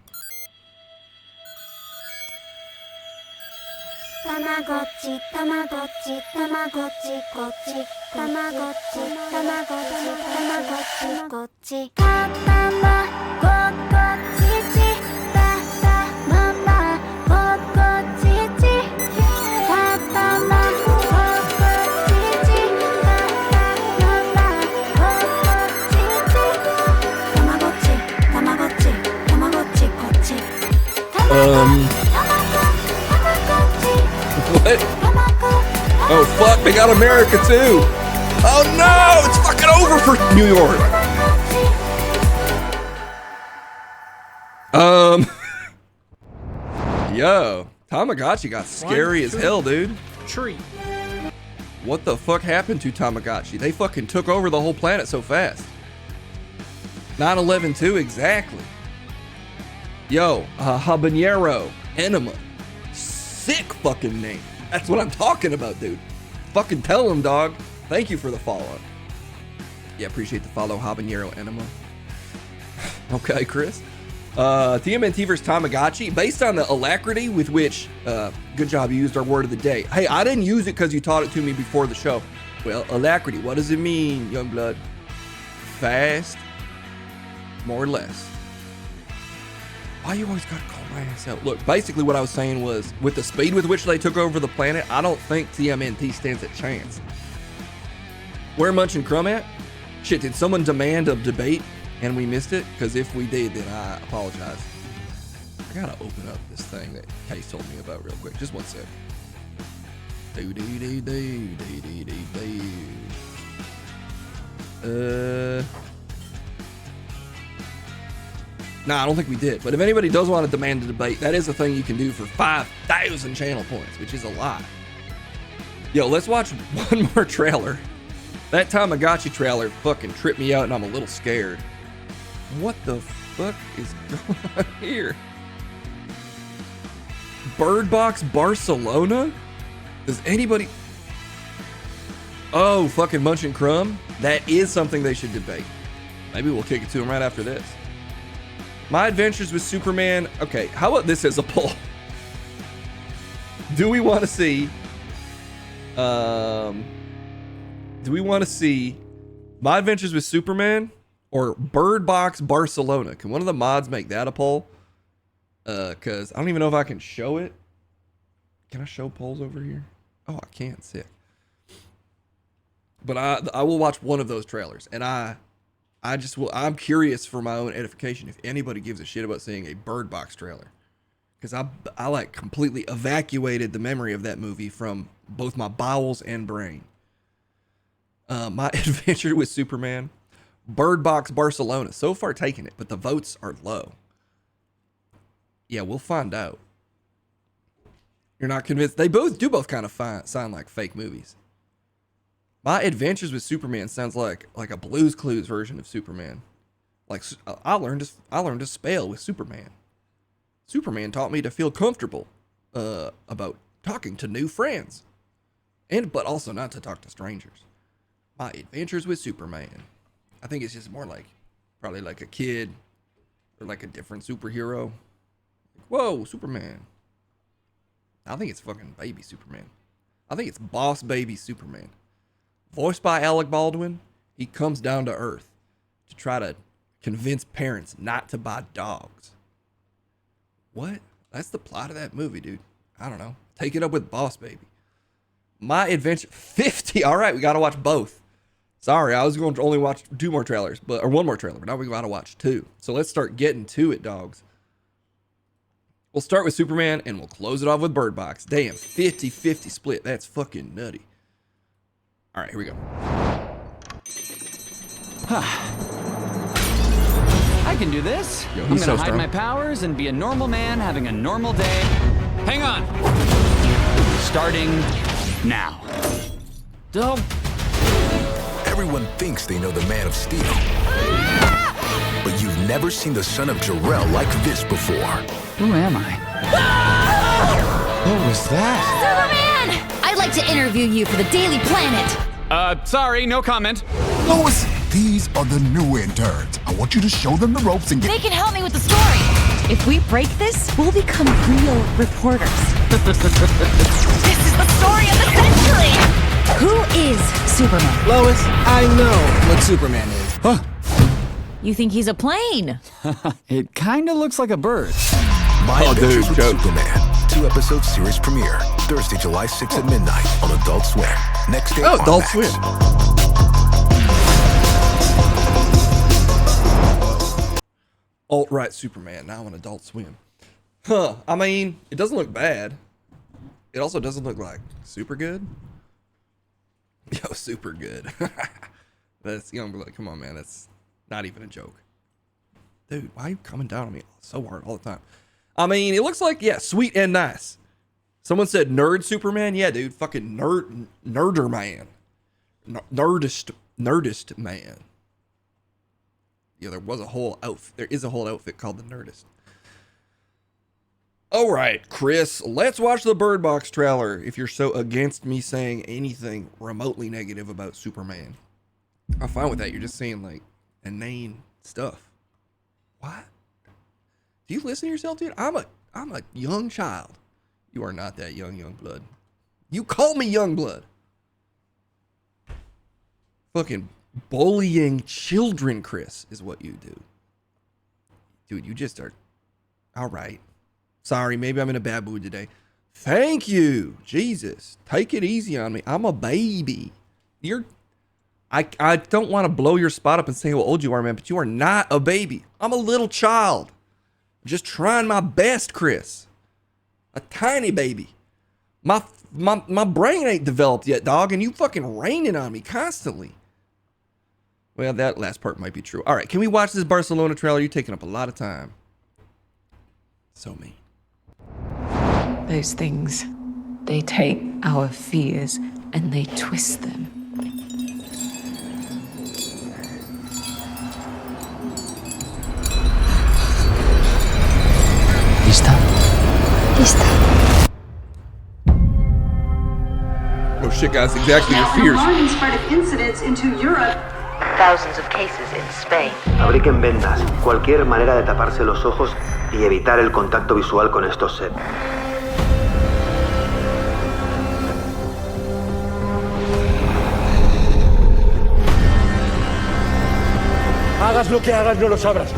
Tamagotchi, Tamagotchi, Tamagotchi, Gotchi, Tamagotchi, Tamagotchi, Tamagotchi, Gotchi. Katama, Gotchi, Tata, Mama, Gotchi, Katama, Gotchi, Tata, Mama, Gotchi, Tamagotchi, Tamagotchi, Gotchi. What? Oh fuck, they got America too. Oh no, it's fucking over for New York. Yo, Tamagotchi got scary as hell, dude. Tree. What the fuck happened to Tamagotchi? They fucking took over the whole planet so fast. 9/11 exactly. Yo, habanero enema. Sick fucking name. That's what I'm talking about, dude. Fucking tell him, dog. Thank you for the follow-up. Yeah, appreciate the follow, habanero enema. Okay, Chris. TMNT vs Tamagotchi, based on the alacrity with which, good job, you used our word of the day. Hey, I didn't use it because you taught it to me before the show. Well, alacrity, what does it mean, Youngblood? Fast, more or less. Why you always gotta call my ass out? Look, basically what I was saying was, with the speed with which they took over the planet, I don't think TMNT stands a chance. Where Munch and Crumb at? Shit, did someone demand a debate and we missed it? Because if we did, then I apologize. I gotta open up this thing that Case told me about real quick. Just one sec. Nah, I don't think we did. But if anybody does want to demand a debate, that is a thing you can do for 5,000 channel points, which is a lot. Yo, let's watch one more trailer. That Tamagotchi trailer fucking tripped me out and I'm a little scared. What the fuck is going on here? Bird Box Barcelona? Does anybody... Oh, fucking Munch and Crumb? That is something they should debate. Maybe we'll kick it to them right after this. My Adventures with Superman. Okay, how about this as a poll? Do we want to see... do we want to see My Adventures with Superman or Bird Box Barcelona? Can one of the mods make that a poll? Because I don't even know if I can show it. Can I show polls over here? Oh, I can't. Sick. But I will watch one of those trailers. And I I'm curious for my own edification if anybody gives a shit about seeing a Bird Box trailer. Because I like completely evacuated the memory of that movie from both my bowels and brain. My Adventure with Superman, Bird Box Barcelona, so far taking it, but the votes are low. Yeah, we'll find out. You're not convinced? They both kind of sound like fake movies. My Adventures with Superman sounds like a Blue's Clues version of Superman. Like I learned to spell with Superman. Superman taught me to feel comfortable about talking to new friends, but also not to talk to strangers. My Adventures with Superman. I think it's just more like probably like a kid or like a different superhero. Whoa, Superman. I think it's fucking baby Superman. I think it's Boss Baby Superman. Voiced by Alec Baldwin, he comes down to earth to try to convince parents not to buy dogs. What? That's the plot of that movie, dude. I don't know. Take it up with Boss Baby. My Adventure 50. All right, we got to watch both. Sorry, I was going to only watch one more trailer, but now we got to watch 2. So let's start getting to it, dogs. We'll start with Superman and we'll close it off with Bird Box. Damn, 50-50 split. That's fucking nutty. All right, here we go. I can do this. Yo, I'm he's gonna so hide strong. my powers and be a normal man having a normal day. Hang on. Starting now. Don't. Everyone thinks they know the Man of Steel. But you've never seen the son of Jor-El like this before. Who am I? What was that? Superman! I'd like to interview you for the Daily Planet. Sorry, no comment. Lois, these are the new interns. I want you to show them the ropes and get... They can help me with the story. If we break this, we'll become real reporters. This is the story of the century! Who is Superman? Lois, I know what Superman is. Huh? You think he's a plane? It kinda looks like a bird. My Adventures with Superman. 2-episode series premiere. Thursday, July 6th at midnight on Adult Swim. Next day on Adult Max. Swim. Alt-right Superman, now on Adult Swim. Huh, I mean, it doesn't look bad. It also doesn't look like super good. Yo, super good. That's Youngblood. Come on, man. That's not even a joke. Dude, why are you coming down on me so hard all the time? I mean, it looks like, yeah, sweet and nice. Someone said nerd Superman. Yeah, dude, fucking nerder man. Nerdist man. Yeah, there is a whole outfit called the Nerdist. All right, Chris, let's watch the Bird Box trailer if you're so against me saying anything remotely negative about Superman. I'm fine with that. You're just saying, like, inane stuff. What? Do you listen to yourself, dude? I'm a young child. You are not that young blood. You call me young blood. Fucking bullying children, Chris, is what you do. Dude, you just are... All right. Sorry, maybe I'm in a bad mood today. Thank you. Jesus. Take it easy on me. I'm a baby. I don't want to blow your spot up and say how old you are, man, but you are not a baby. I'm a little child. Just trying my best, Chris. A tiny baby. My brain ain't developed yet, dog, and you fucking raining on me constantly. Well, that last part might be true. All right, can we watch this Barcelona trailer? You're taking up a lot of time. So mean. Those things, they take our fears and they twist them. Oh shit, guys, exactly your fears. Alarming spread of incidents into Europe. Thousands of cases in Spain. Fabriquen vendas, cualquier manera de taparse los ojos y evitar el contacto visual con estos seres. Hagas lo que hagas, no los abras.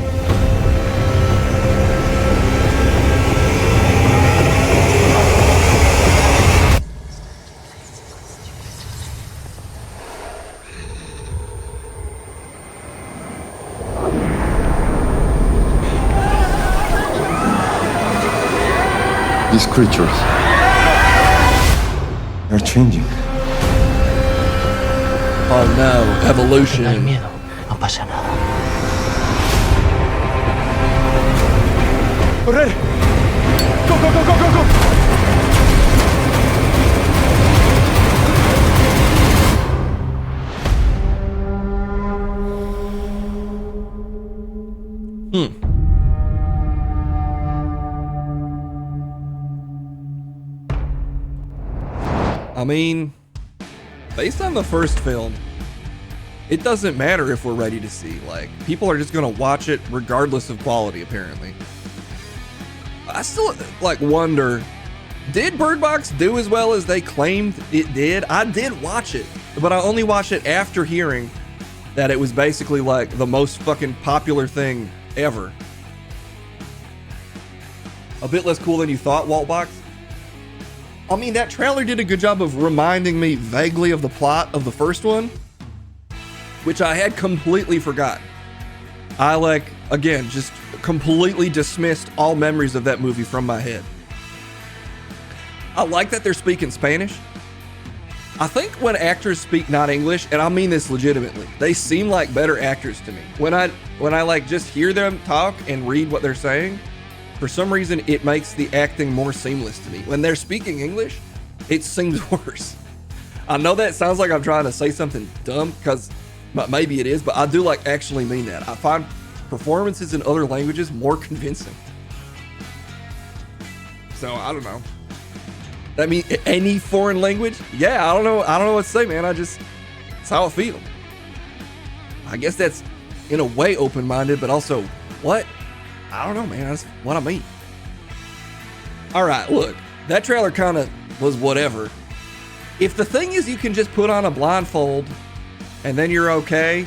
These creatures, they're changing. Oh no, evolution. No pasa nada. Correr! Go, go, go, go, go, go! I mean, based on the first film, it doesn't matter if we're ready to see. Like, people are just gonna watch it regardless of quality, apparently. I still, like, wonder, did Bird Box do as well as they claimed it did? I did watch it, but I only watched it after hearing that it was basically, like, the most fucking popular thing ever. A bit less cool than you thought, Waltbox? I mean, that trailer did a good job of reminding me vaguely of the plot of the first one, which I had completely forgotten. I, like, again, just completely dismissed all memories of that movie from my head. I like that they're speaking Spanish. I think when actors speak not English, and I mean this legitimately, they seem like better actors to me. When I like just hear them talk and read what they're saying, for some reason it makes the acting more seamless to me. When they're speaking English, it seems worse. I know that sounds like I'm trying to say something dumb, but maybe it is, but I do like actually mean that. I find performances in other languages more convincing. So I don't know. I mean, any foreign language? Yeah, I don't know what to say, man. It's how I feel. I guess that's in a way open-minded, but also what? I don't know, man. That's what I mean. All right, look, that trailer kind of was whatever. If the thing is you can just put on a blindfold and then you're okay,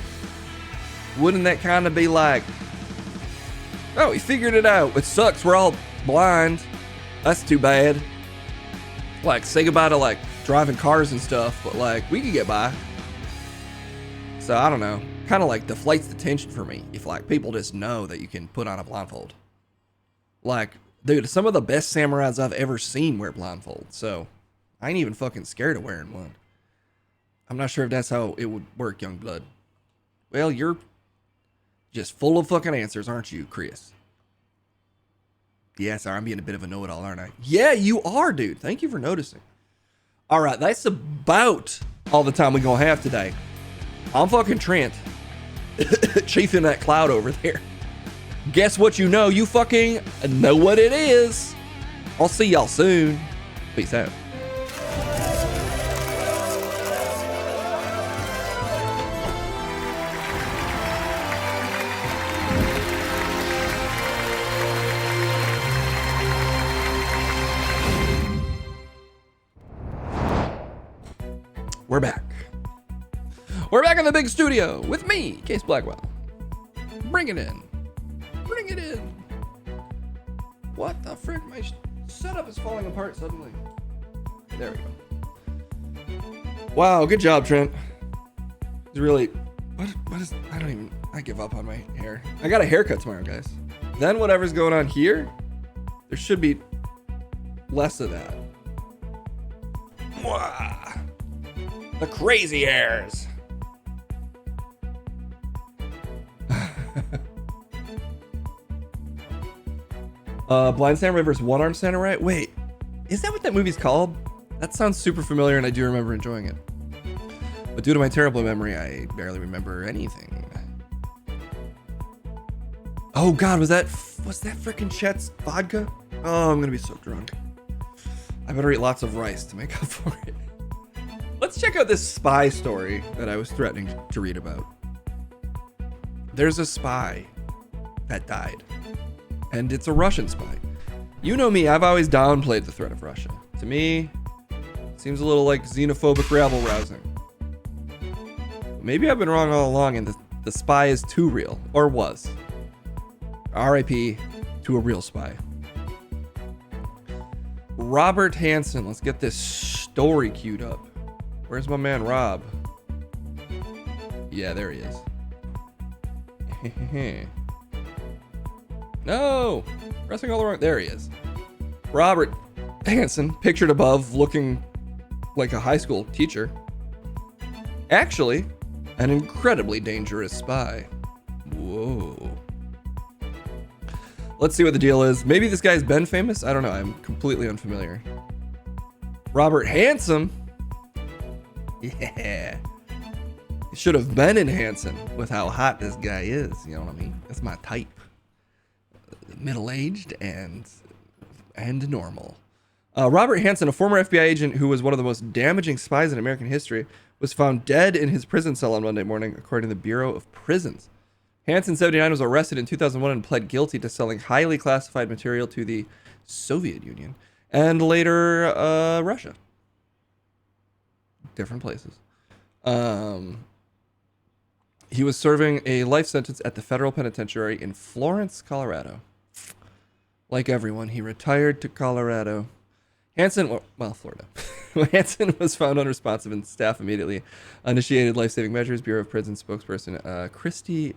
wouldn't that kind of be like, oh, he figured it out. It sucks. We're all blind. That's too bad. Like, say goodbye to, like, driving cars and stuff, but, like, we could get by. So, I don't know. Kind of, like, deflates the tension for me if, like, people just know that you can put on a blindfold. Like, dude, some of the best samurais I've ever seen wear blindfolds, so I ain't even fucking scared of wearing one. I'm not sure if that's how it would work, Youngblood. Well, you're just full of fucking answers, aren't you, Chris? Yeah, sorry, I'm being a bit of a know-it-all, aren't I? Yeah, you are, dude. Thank you for noticing. All right, that's about all the time we're going to have today. I'm fucking Trent. Chiefing that cloud over there. Guess what you know? You fucking know what it is. I'll see y'all soon. Peace out. We're back. We're back in the big studio with me, Case Blackwell. Bring it in. Bring it in. What the frick? My setup is falling apart suddenly. There we go. Wow, good job, Trent. It's really... What is... I give up on my hair. I got a haircut tomorrow, guys. Then whatever's going on here, there should be less of that. Mwah. The crazy hairs. Blind Samurai vs. One Armed Samurai? Wait, is that what that movie's called? That sounds super familiar and I do remember enjoying it. But due to my terrible memory, I barely remember anything. Oh god, was that frickin' Chet's vodka? Oh, I'm gonna be so drunk. I better eat lots of rice to make up for it. Let's check out this spy story that I was threatening to read about. There's a spy that died, and it's a Russian spy. You know me, I've always downplayed the threat of Russia. To me, it seems a little like xenophobic rabble-rousing. Maybe I've been wrong all along and the spy is too real, or was. R.I.P. to a real spy. Robert Hansen, let's get this story queued up. Where's my man Rob? Yeah, there he is. No! Pressing all the wrong... There he is. Robert Hansen, pictured above, looking like a high school teacher, actually an incredibly dangerous spy. Whoa. Let's see what the deal is. Maybe this guy's been famous? I don't know. I'm completely unfamiliar. Robert Hansen? Yeah. He should have been in Hansen with how hot this guy is. You know what I mean? That's my type. Middle-aged and normal. Robert Hansen, a former FBI agent who was one of the most damaging spies in American history, was found dead in his prison cell on Monday morning, according to the Bureau of Prisons. Hansen, 79, was arrested in 2001 and pled guilty to selling highly classified material to the Soviet Union and later Russia. Different places. He was serving a life sentence at the federal penitentiary in Florence, Colorado. Like everyone, he retired to Colorado. Hansen, well, Florida. Hansen was found unresponsive and staff immediately initiated life-saving measures, Bureau of Prisons spokesperson Christy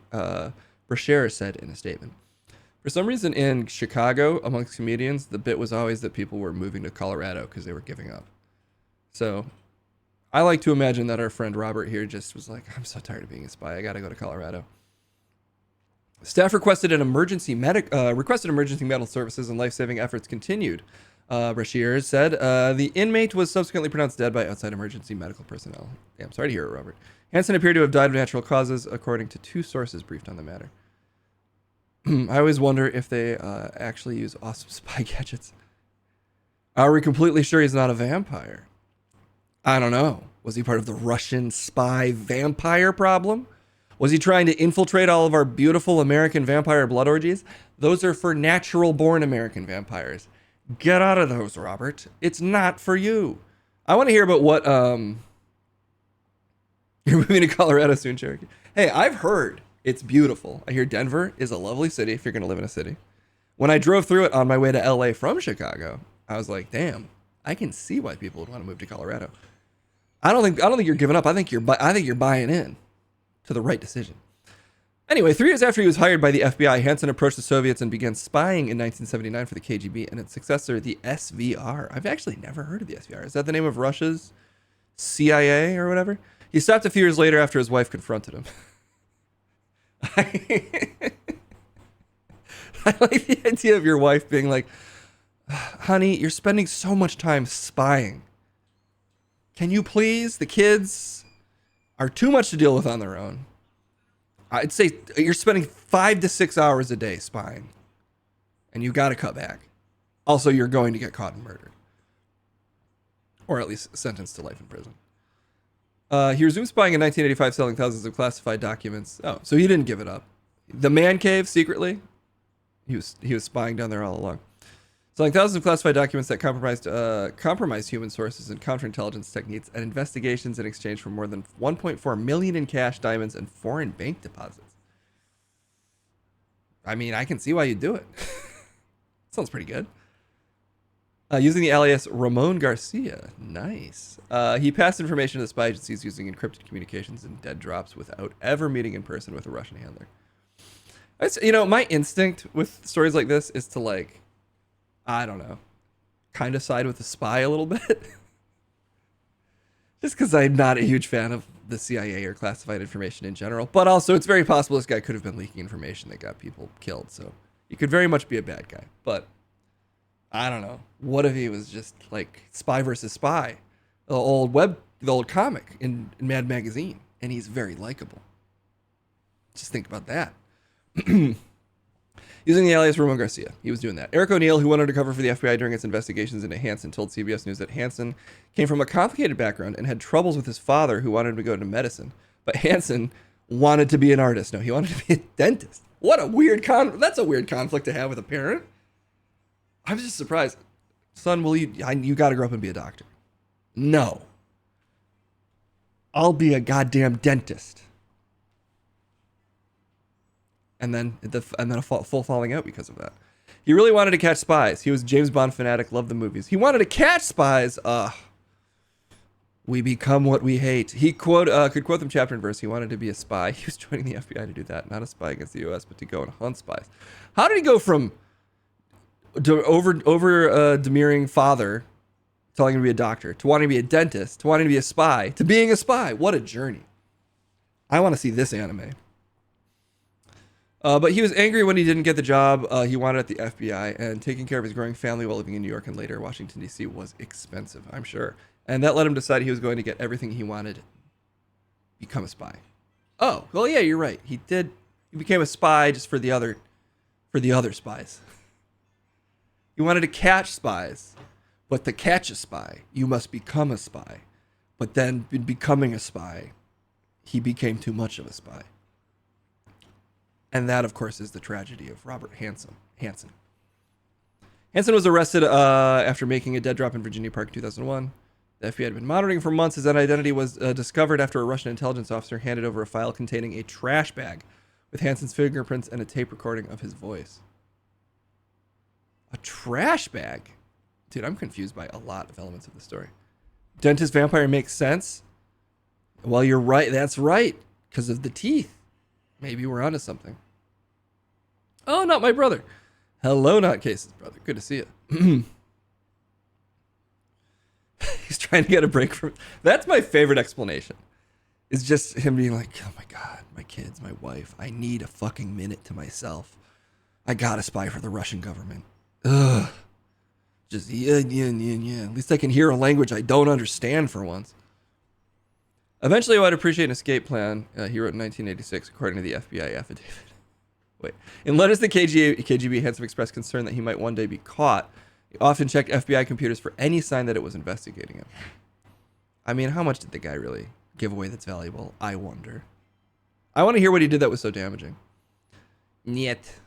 Brashear said in a statement. For some reason in Chicago, amongst comedians, the bit was always that people were moving to Colorado because they were giving up. So I like to imagine that our friend Robert here just was like, I'm so tired of being a spy. I got to go to Colorado. Staff requested emergency medical services and life-saving efforts continued. Brashear said the inmate was subsequently pronounced dead by outside emergency medical personnel. Yeah, I'm sorry to hear it, Robert. Hansen appeared to have died of natural causes, according to 2 sources briefed on the matter. I always wonder if they actually use awesome spy gadgets. Are we completely sure he's not a vampire? I don't know. Was he part of the Russian spy vampire problem? Was he trying to infiltrate all of our beautiful American vampire blood orgies? Those are for natural-born American vampires. Get out of those, Robert. It's not for you. I want to hear about what, you're moving to Colorado soon, Cherokee. Hey, I've heard it's beautiful. I hear Denver is a lovely city if you're going to live in a city. When I drove through it on my way to LA from Chicago, I was like, damn, I can see why people would want to move to Colorado. I don't think you're giving up. I think you're buying in to the right decision. Anyway, 3 years after he was hired by the FBI, Hansen approached the Soviets and began spying in 1979 for the KGB and its successor, the SVR. I've actually never heard of the SVR. Is that the name of Russia's CIA or whatever? He stopped a few years later after his wife confronted him. I like the idea of your wife being like, honey, you're spending so much time spying. Can you please? The kids are too much to deal with on their own. I'd say you're spending 5 to 6 hours a day spying, and you got to cut back. Also, you're going to get caught and murdered, or at least sentenced to life in prison. He resumed spying in 1985, selling thousands of classified documents. Oh, so he didn't give it up. The man cave, secretly, he was spying down there all along. Selling thousands of classified documents that compromised human sources and counterintelligence techniques and investigations in exchange for more than $1.4 million in cash, diamonds, and foreign bank deposits. I mean, I can see why you'd do it. Sounds pretty good. Using the alias Ramon Garcia. Nice. He passed information to the spy agencies using encrypted communications and dead drops without ever meeting in person with a Russian handler. My instinct with stories like this is to, like, I don't know, kind of side with the spy a little bit. Just because I'm not a huge fan of the CIA or classified information in general. But also, it's very possible this guy could have been leaking information that got people killed. So he could very much be a bad guy. But I don't know. What if he was just like Spy versus Spy, the old comic in Mad Magazine, and he's very likable. Just think about that. Using the alias Ramon Garcia, he was doing that. Eric O'Neill, who went undercover for the FBI during its investigations into Hansen, told CBS News that Hansen came from a complicated background and had troubles with his father, who wanted him to go into medicine. But Hansen wanted to be an artist. No, he wanted to be a dentist. What a weird that's a weird conflict to have with a parent. I was just surprised. Son, you got to grow up and be a doctor. No. I'll be a goddamn dentist. And then a full falling out because of that. He really wanted to catch spies. He was a James Bond fanatic, loved the movies. He wanted to catch spies. We become what we hate. He could quote them chapter and verse. He wanted to be a spy. He was joining the FBI to do that. Not a spy against the U.S., but to go and hunt spies. How did he go from Demiring father, telling him to be a doctor, to wanting to be a dentist, to wanting to be a spy, to being a spy. What a journey. I want to see this anime. But he was angry when he didn't get the job he wanted at the FBI, and taking care of his growing family while living in New York and later Washington, D.C. was expensive, I'm sure. And that let him decide he was going to get everything he wanted, become a spy. Oh, well, yeah, you're right. He did. He became a spy just for the other spies. He wanted to catch spies, but to catch a spy, you must become a spy. But then, in becoming a spy, he became too much of a spy. And that, of course, is the tragedy of Robert Hansen. Hansen was arrested after making a dead drop in Virginia Park in 2001. The FBI had been monitoring for months. His identity was discovered after a Russian intelligence officer handed over a file containing a trash bag with Hansen's fingerprints and a tape recording of his voice. A trash bag? Dude, I'm confused by a lot of elements of the story. Dentist vampire makes sense. Well, you're right. That's right. Because of the teeth. Maybe we're onto something. Oh, not my brother. Hello, Not Case's brother. Good to see you. He's trying to get a break from... That's my favorite explanation. It's just him being like, oh my God, my kids, my wife. I need a fucking minute to myself. I gotta spy for the Russian government. Ugh. Just, yeah. At least I can hear a language I don't understand for once. Eventually, I'd appreciate an escape plan, he wrote in 1986, according to the FBI affidavit. Wait. In letters to KGB, Hansen expressed concern that he might one day be caught. He often checked FBI computers for any sign that it was investigating him. I mean, how much did the guy really give away that's valuable? I wonder. I want to hear what he did that was so damaging. Niet.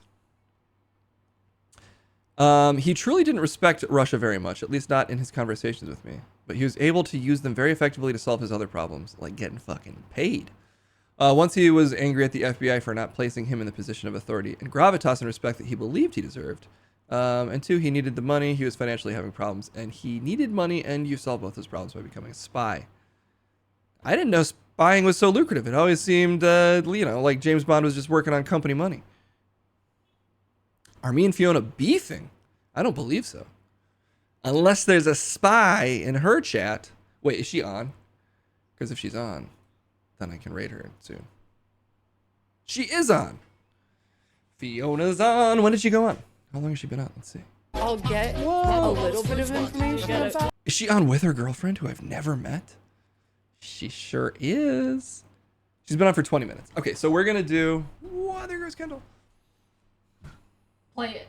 He truly didn't respect Russia very much, at least not in his conversations with me. But he was able to use them very effectively to solve his other problems, like getting fucking paid. Once he was angry at the FBI for not placing him in the position of authority and gravitas and respect that he believed he deserved. And two, he needed the money. He was financially having problems, and he needed money, and you solved both those problems by becoming a spy. I didn't know spying was so lucrative. It always seemed, like James Bond was just working on company money. Are me and Fiona beefing? I don't believe so. Unless there's a spy in her chat. Wait, is she on? Because if she's on, then I can raid her soon. She is on. Fiona's on. When did she go on? How long has she been on? Let's see. I'll get a little bit of information about. Is she on with her girlfriend who I've never met? She sure is. She's been on for 20 minutes. Okay, so we're going to do... Whoa, there goes Kendall. Play it.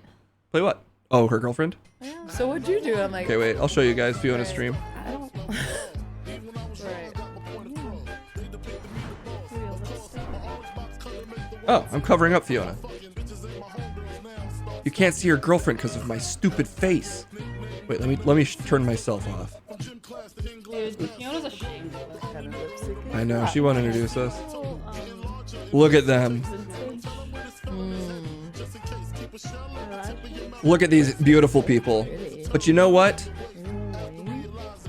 Play what? Oh, her girlfriend? Yeah. So what'd you do? I'm like... Okay, wait. I'll show you guys Fiona's stream. I don't... Right. Oh, I'm covering up Fiona. You can't see her girlfriend because of my stupid face. Wait, let me turn myself off. Dude, Fiona's ashamed of us kind of lipstick. I know, she won't introduce us. Look at them. Look at these beautiful people. But you know what?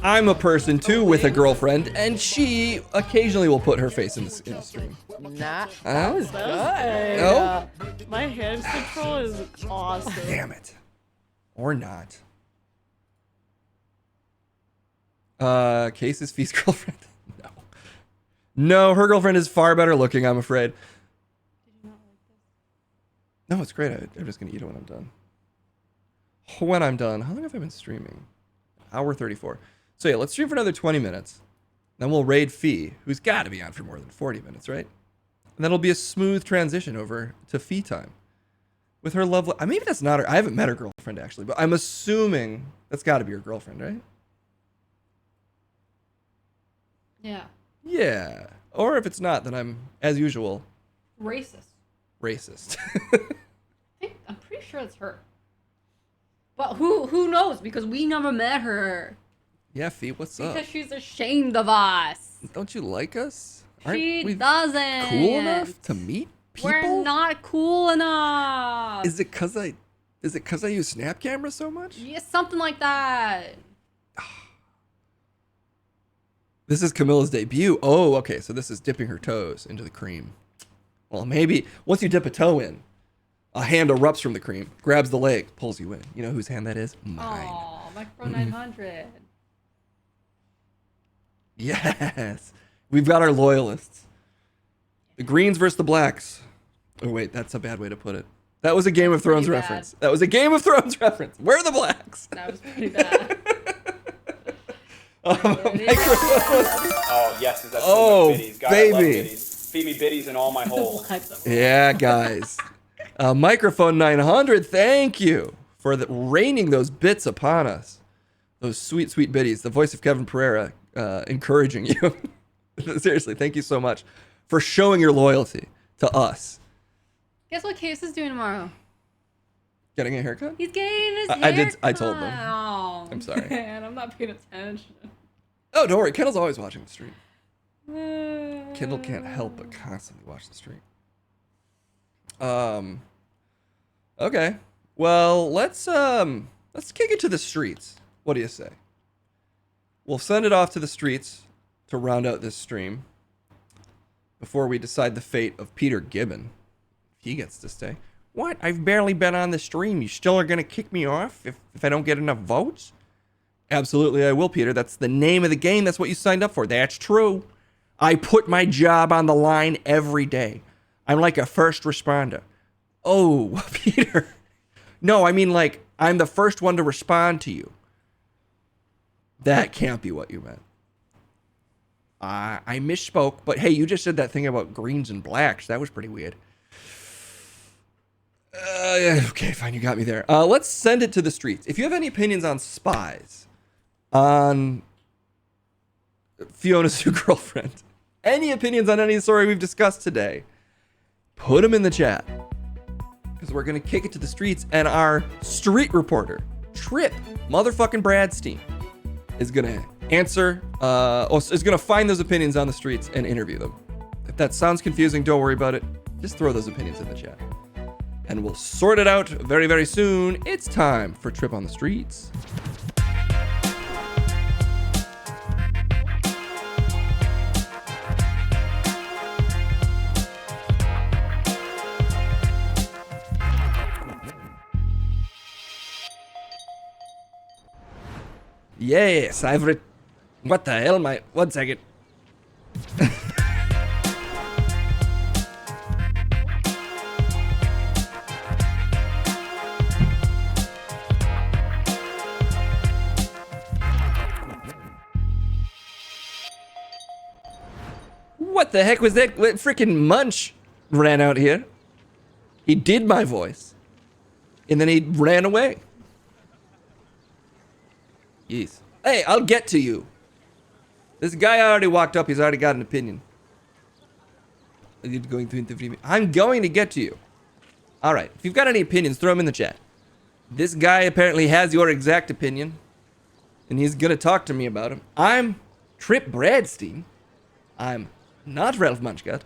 I'm a person too with a girlfriend, and she occasionally will put her face in the stream. Nah, that was good. No? My hand control is awesome. Damn it. Or not. Case's Feast girlfriend? No. No, her girlfriend is far better looking, I'm afraid. No, it's great. I'm just going to eat it when I'm done. When I'm done. How long have I been streaming? Hour 34. So yeah, let's stream for another 20 minutes. Then we'll raid Fee, who's got to be on for more than 40 minutes, right? And then it'll be a smooth transition over to Fee time. With her lovely... maybe that's not her... I haven't met her girlfriend, actually. But I'm assuming that's got to be her girlfriend, right? Yeah. Yeah. Or if it's not, then I'm, as usual... Racist. I'm pretty sure it's her. But who knows? Because we never met her. Yeah, Fee, what's up? Because she's ashamed of us. Don't you like us? She doesn't. Cool enough to meet people? We're not cool enough. Is it cause I use Snap Camera so much? Yeah, something like that. This is Camilla's debut. Oh, okay. So this is dipping her toes into the cream. Well, maybe once you dip a toe in, A hand erupts from the cream, grabs the leg, pulls you in. You know whose hand that is? Mine. Oh, Microphone 900. Yes. We've got our loyalists. The greens versus the blacks. Oh, wait, that's a bad way to put it. That was a Game of Thrones reference. That was a Game of Thrones reference. Where are the blacks? That was pretty bad. Oh, yes. That's oh, God, baby. I love biddies. Feed me biddies in all my holes. Yeah, guys. Microphone 900, thank you for raining those bits upon us. Those sweet, sweet biddies. The voice of Kevin Pereira encouraging you. Seriously, thank you so much for showing your loyalty to us. Guess what Case is doing tomorrow? Getting a haircut? He's getting his haircut. I told them. Oh, I'm sorry. Man, I'm not paying attention. Oh, don't worry. Kendall's always watching the stream. Kendall can't help but constantly watch the stream. Okay. Well, let's kick it to the streets. What do you say? We'll send it off to the streets to round out this stream before we decide the fate of Peter Gibbon. If he gets to stay. What? I've barely been on the stream. You still are going to kick me off if I don't get enough votes? Absolutely, I will, Peter. That's the name of the game. That's what you signed up for. That's true. I put my job on the line every day. I'm like a first responder. Oh, Peter. No, I mean like I'm the first one to respond to you. That can't be what you meant. I misspoke, but hey, you just said that thing about greens and blacks. That was pretty weird. Okay, fine, you got me there. Let's send it to the streets. If you have any opinions on spies, on Fiona's new girlfriend, any opinions on any story we've discussed today, put them in the chat. Because we're going to kick it to the streets, and our street reporter, Trip motherfucking Bradstein, is going to answer, is going to find those opinions on the streets and interview them. If that sounds confusing, don't worry about it. Just throw those opinions in the chat. And we'll sort it out very, very soon. It's time for Trip on the Streets. Yes, what the hell, mate? 1 second. What the heck was that? Freaking Munch ran out here. He did my voice. And then he ran away. Yes. Hey, I'll get to you. This guy already walked up. He's already got an opinion. Are you going to interview me? I'm going to get to you. All right. If you've got any opinions, throw them in the chat. This guy apparently has your exact opinion. And he's going to talk to me about him. I'm Trip Bradstein. I'm not Ralph Munchgut.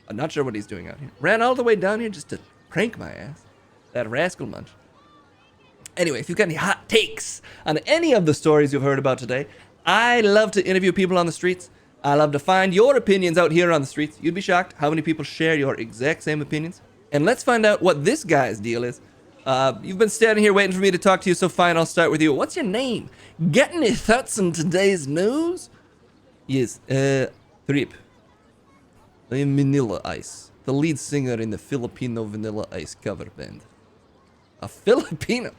I'm not sure what he's doing out here. Ran all the way down here just to prank my ass. That rascal Munch. Anyway, if you've got any hot takes on any of the stories you've heard about today, I love to interview people on the streets. I love to find your opinions out here on the streets. You'd be shocked how many people share your exact same opinions. And let's find out what this guy's deal is. You've been standing here waiting for me to talk to you, so fine, I'll start with you. What's your name? Got any thoughts on today's news? Yes, Trip. I am Vanilla Ice, the lead singer in the Filipino Vanilla Ice cover band. A Filipino?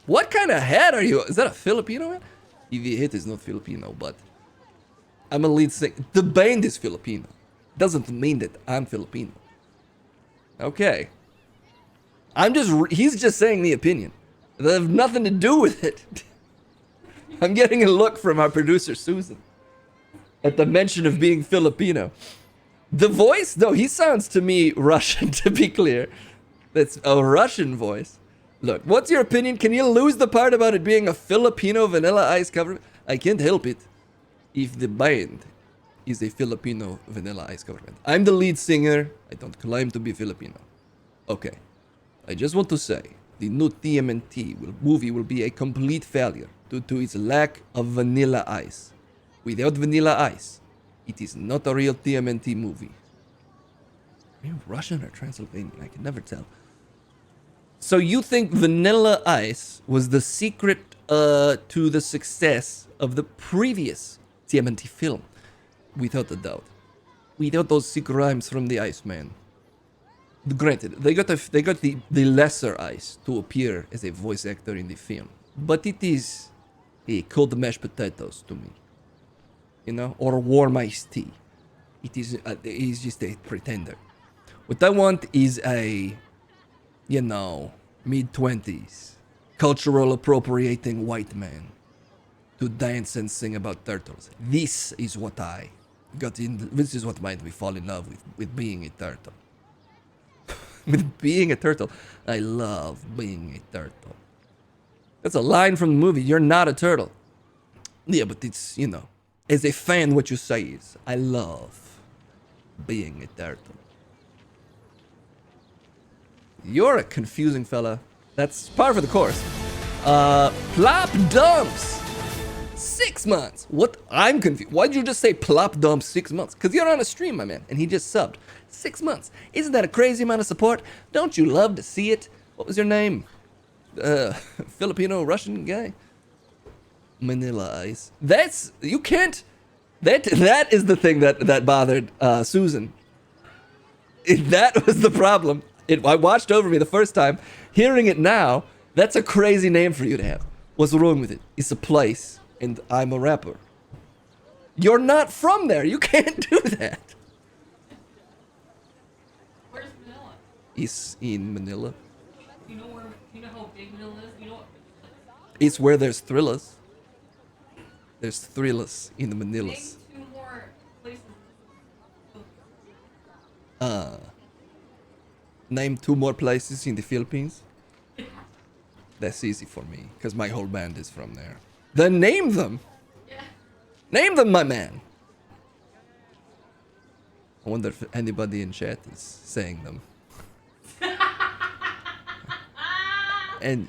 What kind of hat are you? Is that a Filipino hat? The hat is not Filipino, but I'm a lead singer. The band is Filipino. Doesn't mean that I'm Filipino. Okay. He's just saying the opinion. They have nothing to do with it. I'm getting a look from our producer, Susan, at the mention of being Filipino. The voice, though, he sounds to me Russian, to be clear. That's a Russian voice. Look, what's your opinion? Can you lose the part about it being a Filipino Vanilla Ice cover? I can't help it if the band is a Filipino Vanilla Ice cover band. I'm the lead singer. I don't claim to be Filipino. Okay. I just want to say, the new TMNT movie will be a complete failure due to its lack of Vanilla Ice. Without Vanilla Ice, it is not a real TMNT movie. Are you Russian or Transylvanian? I can never tell. So you think Vanilla Ice was the secret to the success of the previous TMNT film? Without a doubt. Without those secret rhymes from the Iceman. Granted, they got the lesser Ice to appear as a voice actor in the film. But it is a cold mashed potatoes to me. You know? Or warm iced tea. It is just a pretender. What I want is a, you know, mid-20s, cultural appropriating white man to dance and sing about turtles. This is what I got in. This is what made me fall in love with being a turtle. With being a turtle. I love being a turtle. That's a line from the movie. You're not a turtle. Yeah, but it's, you know, as a fan, what you say is, I love being a turtle. You're a confusing fella. That's par for the course. Plop Dumps. 6 months. What? I'm confused. Why'd you just say Plop Dumps 6 months? Because you're on a stream, my man. And he just subbed. 6 months. Isn't that a crazy amount of support? Don't you love to see it? What was your name? Filipino Russian guy? Manila Ice. That's, you can't, that is the thing that bothered Susan. That was the problem. I watched over me the first time. Hearing it now, that's a crazy name for you to have. What's wrong with it? It's a place, and I'm a rapper. You're not from there. You can't do that. Where's Manila? It's in Manila. You know how big Manila is? You know what? It's where there's thrillers. There's thrillers in the Manilas. Name 2 more places. Name 2 more places in the Philippines. That's easy for me, because my whole band is from there. Then name them. Yeah. Name them, my man. I wonder if anybody in chat is saying them. And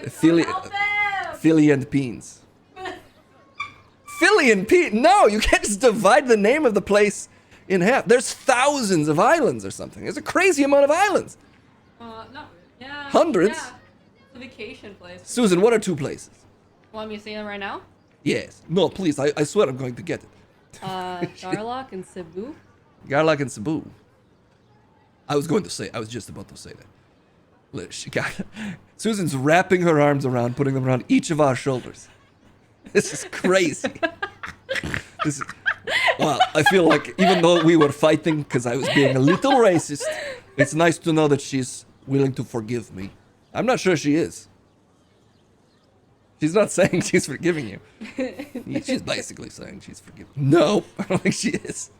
Philly and Peens. Philly and Peens. No, you can't just divide the name of the place in half. There's thousands of islands or something. There's a crazy amount of islands. No. Yeah. Hundreds. Yeah. It's a vacation place. Susan, what are 2 places? Want me to say them right now? Yes. No, please. I swear I'm going to get it. Garlock and Cebu. Garlock and Cebu. I was just about to say that. Susan's wrapping her arms around, putting them around each of our shoulders. This is crazy. Well, I feel like even though we were fighting because I was being a little racist, it's nice to know that she's willing to forgive me. I'm not sure she is. She's not saying she's forgiving you. She's basically saying she's forgiving. No, I don't think she is.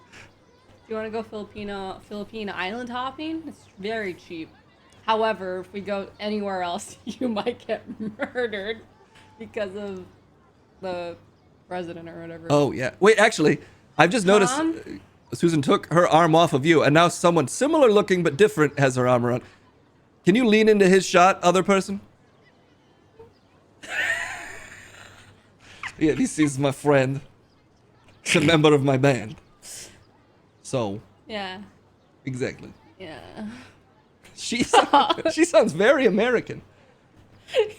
You want to go Filipino island hopping? It's very cheap. However, if we go anywhere else, you might get murdered because of the president or whatever. Oh, yeah. Wait, actually, I've just noticed Susan took her arm off of you, and now someone similar looking but different has her arm around. Can you lean into his shot, other person? Yeah, this is my friend. He's a member of my band. So. Yeah. Exactly. Yeah. She sounds very American.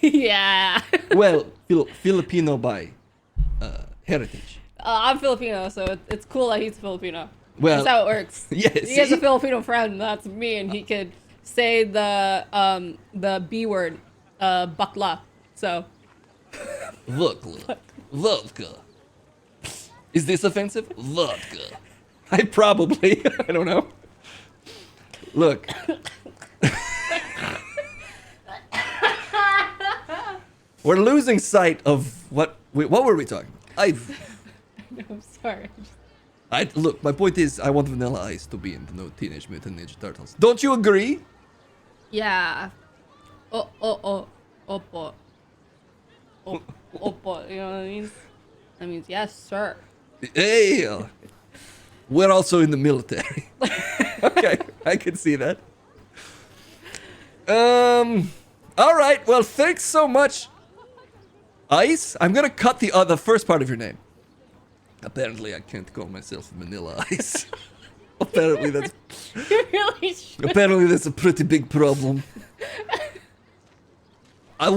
Yeah. Well, Filipino by heritage. I'm Filipino, so it's cool that he's Filipino. Well, that's how it works. Yes. He has a Filipino friend, that's me, and he could say the B word, bakla. So. Vodka. Is this offensive? Vodka. I don't know. Look. We're losing sight of what were we talking about? I'm sorry. Look, my point is I want Vanilla Ice to be in the new Teenage Mutant Ninja Turtles. Don't you agree? Yeah. Oppo. Oppo, you know what I mean? That means yes, sir. Hey, we're also in the military. Okay, I can see that. All right. Well, thanks so much, Ice. I'm gonna cut the first part of your name. Apparently, I can't call myself Vanilla Ice. Apparently that's You really should. apparently that's a pretty big problem. I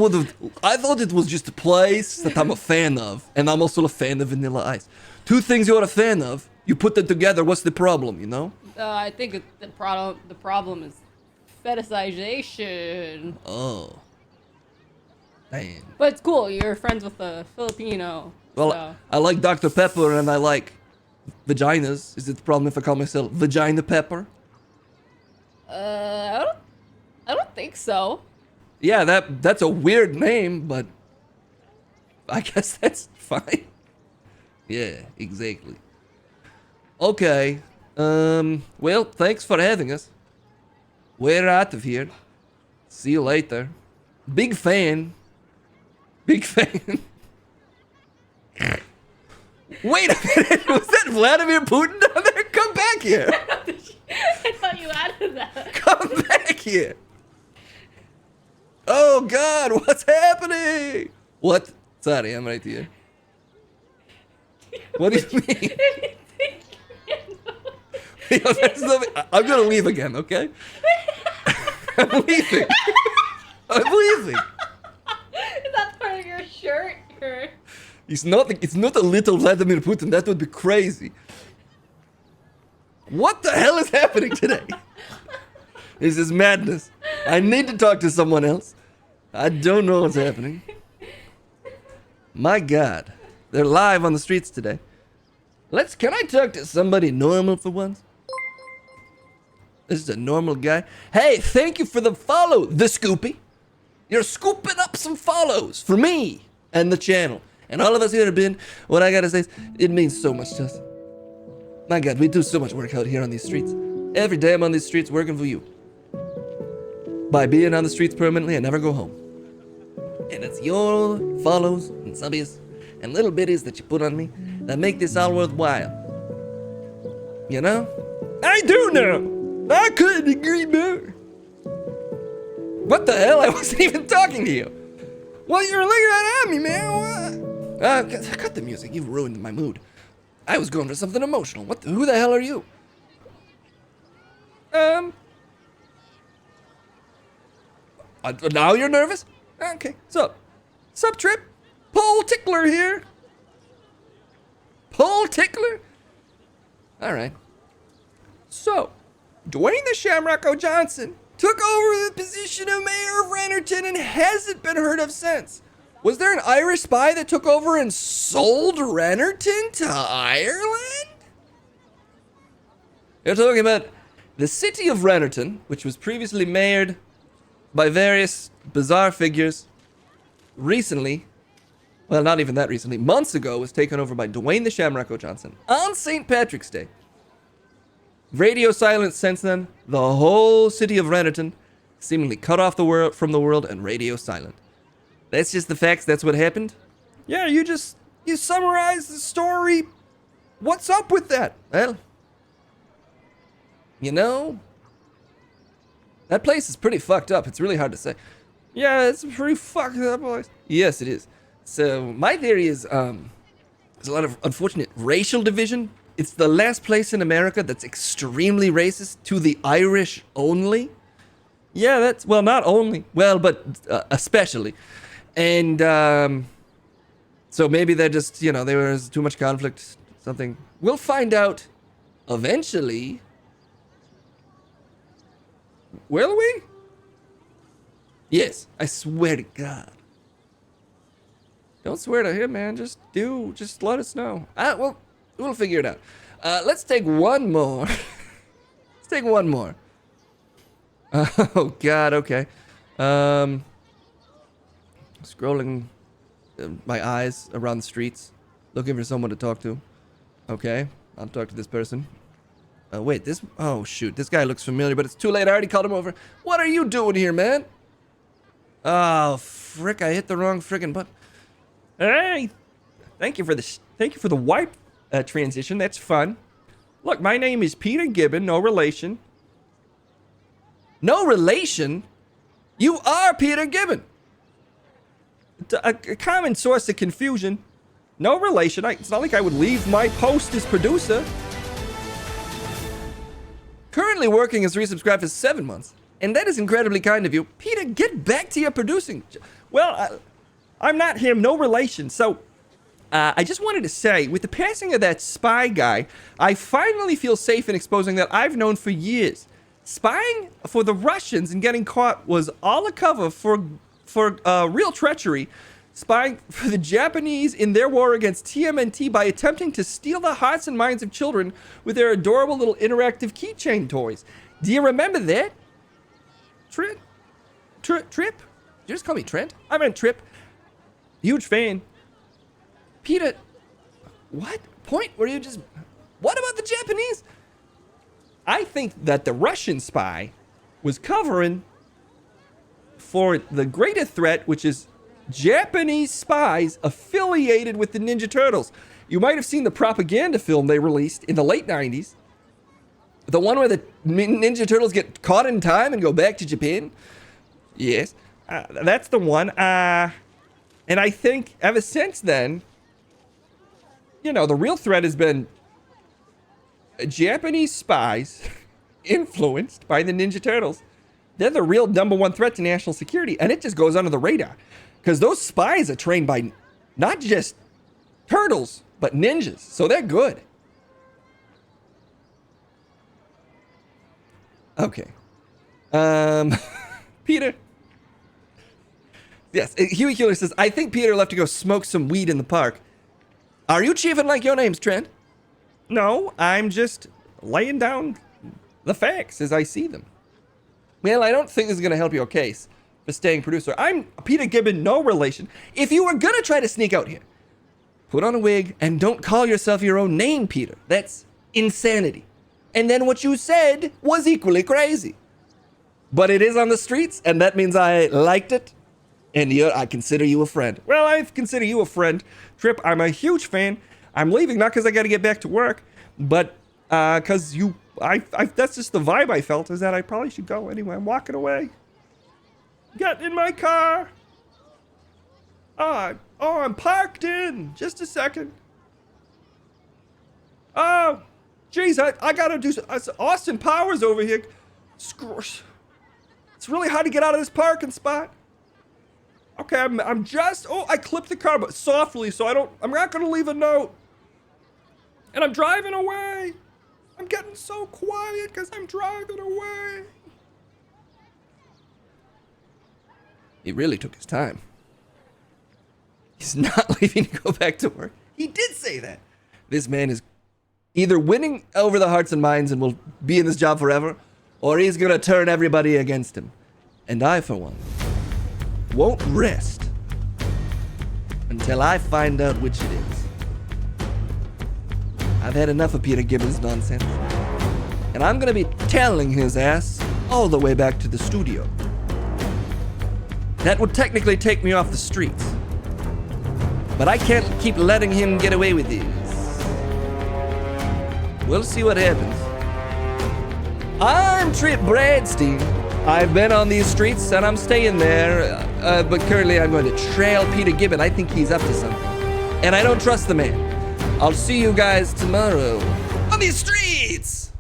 thought it was just a place that I'm a fan of, and I'm also a fan of Vanilla Ice. Two things you're a fan of, you put them together, what's the problem, you know? I think the problem is fetishization. Oh. Damn. But it's cool. You're friends with a Filipino. Well, so. I like Dr. Pepper and I like vaginas. Is it the problem if I call myself Vagina Pepper? I don't think so. Yeah, that's a weird name, but I guess that's fine. Yeah, exactly. Okay. Well, thanks for having us. We're out of here. See you later. Big fan. Big fan. Wait a minute. Was that Vladimir Putin down there? Come back here. I thought you added that. Come back here. Oh, God. What's happening? What? Sorry, I'm right here. What do you mean? I'm gonna leave again, okay? I'm leaving. I'm leaving. Is that part of your shirt? Or... It's not a little Vladimir Putin. That would be crazy. What the hell is happening today? This is madness. I need to talk to someone else. I don't know what's happening. My God. They're live on the streets today. Can I talk to somebody normal for once? This is a normal guy. Hey, thank you for the follow, The Scoopy. You're scooping up some follows for me and the channel. And all of us here have been, what I gotta say is, it means so much to us. My God, we do so much work out here on these streets. Every day I'm on these streets working for you. By being on the streets permanently, I never go home. And it's your follows and subbies and little bitties that you put on me that make this all worthwhile. You know? I do know! I couldn't agree more. What the hell? I wasn't even talking to you. Well, you were looking right at me, man. What? Cut the music. You've ruined my mood. I was going for something emotional. Who the hell are you? Now you're nervous? Okay. Sup, Trip? Pole Tickler here. Pole Tickler? Alright. So, Dwayne the Shamrock Johnson took over the position of mayor of Rennerton and hasn't been heard of since. Was there an Irish spy that took over and sold Rennerton to Ireland? You're talking about the city of Rennerton, which was previously mayored by various bizarre figures, recently, well, not even that recently, months ago, was taken over by Dwayne the Shamrock Johnson on St. Patrick's Day. Radio silence since then, the whole city of Rennerton seemingly cut off from the world and radio silent. That's just the facts, that's what happened? Yeah, you summarized the story. What's up with that? Well, you know, that place is pretty fucked up. It's really hard to say. Yeah, it's a pretty fucked up place. Yes, it is. So my theory is there's a lot of unfortunate racial division. It's the last place in America that's extremely racist to the Irish only. Yeah, that's, well, not only, well, but especially. And so maybe they're just, you know, there was too much conflict, something. We'll find out eventually. Will we? Yes, I swear to God. Don't swear to him, man. Just let us know. Well, we'll figure it out. Let's take one more. Let's take one more. Oh, God, okay. Scrolling my eyes around the streets, looking for someone to talk to. Okay, I'll talk to this person. Wait, oh, shoot. This guy looks familiar, but it's too late. I already called him over. What are you doing here, man? Oh, frick, I hit the wrong frickin' button. Hey, thank you for the wipe transition. That's fun. Look, my name is Peter Gibbon, no relation. No relation? You are Peter Gibbon. A common source of confusion. No relation. It's not like I would leave my post as producer. Currently working as resubscribed for 7 months. And that is incredibly kind of you. Peter, get back to your producing. Well, I'm not him, no relation. So, I just wanted to say, with the passing of that spy guy, I finally feel safe in exposing that I've known for years. Spying for the Russians and getting caught was all a cover for real treachery. Spying for the Japanese in their war against TMNT by attempting to steal the hearts and minds of children with their adorable little interactive keychain toys. Do you remember that? Trent? Trip? Did you just call me Trent? I meant Trip. Huge fan. Peter, what point were you just... What about the Japanese? I think that the Russian spy was covering for the greater threat, which is Japanese spies affiliated with the Ninja Turtles. You might have seen the propaganda film they released in the late 90s. The one where the Ninja Turtles get caught in time and go back to Japan. Yes, that's the one. And I think ever since then, you know, the real threat has been Japanese spies influenced by the Ninja Turtles. They're the real #1 threat to national security, and it just goes under the radar. Because those spies are trained by not just turtles, but ninjas, so they're good. Okay. Peter. Yes, Huey Keeler says, I think Peter left to go smoke some weed in the park. Are you chiefing like your name's Trent? No, I'm just laying down the facts as I see them. Well, I don't think this is going to help your case for staying producer. I'm Peter Gibbon, no relation. If you were going to try to sneak out here, put on a wig and don't call yourself your own name, Peter. That's insanity. And then what you said was equally crazy. But it is on the streets, and that means I liked it. And I consider you a friend. Well, I consider you a friend. Trip, I'm a huge fan. I'm leaving, not because I got to get back to work, but because that's just the vibe I felt, is that I probably should go anyway. I'm walking away. Get in my car. Oh, I'm parked in. Just a second. Oh, geez, I got to do... Austin Powers over here. It's really hard to get out of this parking spot. Okay, I'm just... Oh, I clipped the car, but softly, so I'm not going to leave a note. And I'm driving away. I'm getting so quiet because I'm driving away. He really took his time. He's not leaving to go back to work. He did say that. This man is either winning over the hearts and minds and will be in this job forever, or he's going to turn everybody against him. And I, for one, won't rest until I find out which it is. I've had enough of Peter Gibbons' nonsense, and I'm gonna be telling his ass all the way back to the studio. That would technically take me off the streets, but I can't keep letting him get away with this. We'll see what happens. I'm Trip Bradstein. I've been on these streets and I'm staying there, but currently I'm going to trail Peter Gibbon. I think he's up to something, and I don't trust the man. I'll see you guys tomorrow on these streets.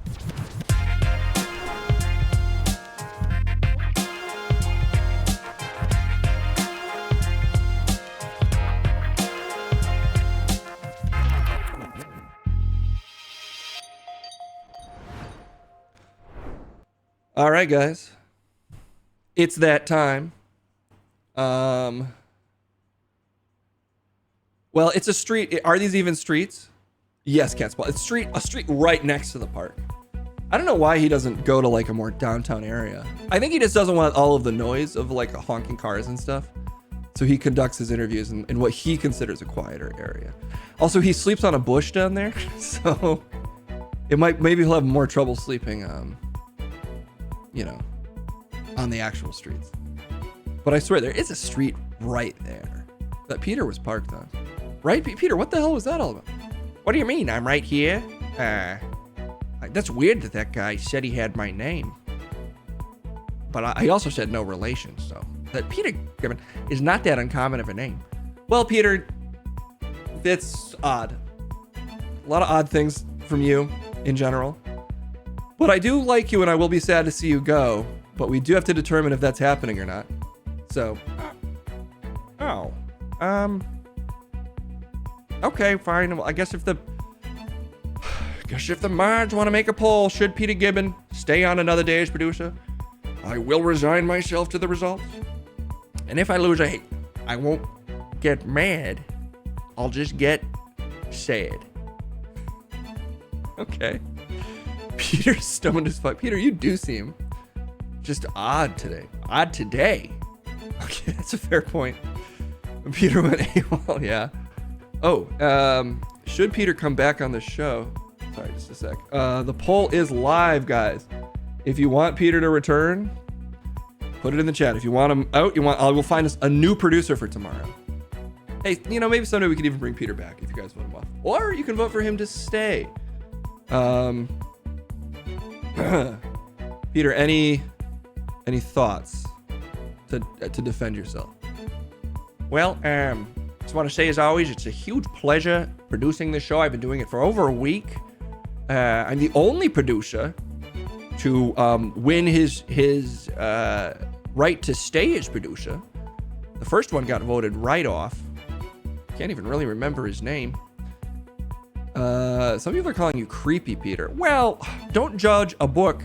All right, guys. It's that time. Well, it's a street. Are these even streets? Yes, Catspaw. It's a street right next to the park. I don't know why he doesn't go to like a more downtown area. I think he just doesn't want all of the noise of like honking cars and stuff. So he conducts his interviews in what he considers a quieter area. Also, he sleeps on a bush down there, so maybe he'll have more trouble sleeping, on the actual streets. But I swear there is a street right there that Peter was parked on. Right, Peter? What the hell was that all about? What do you mean? I'm right here? That's weird that guy said he had my name. But I also said no relation, so that Peter Gibbon is not that uncommon of a name. Well, Peter, that's odd. A lot of odd things from you in general. But I do like you, and I will be sad to see you go. But we do have to determine if that's happening or not. So, okay, fine. Well, I guess if the mods want to make a poll, should Peter Gibbon stay on another day as producer, I will resign myself to the results. And if I lose, I won't get mad. I'll just get sad. Okay. Peter's stoned as fuck. Peter, you do seem just odd today. Odd today. Okay, that's a fair point. Peter went AWOL, yeah. Oh, should Peter come back on the show? Sorry, just a sec. The poll is live, guys. If you want Peter to return, put it in the chat. If you want him out, I will find us a new producer for tomorrow. Hey, maybe someday we could even bring Peter back if you guys want him off. Or you can vote for him to stay. Peter, any thoughts to defend yourself? Well, just want to say, as always, it's a huge pleasure producing this show. I've been doing it for over a week. I'm the only producer to win his right to stay as producer. The first one got voted right off. Can't even really remember his name. Some people are calling you creepy, Peter. Well, don't judge a book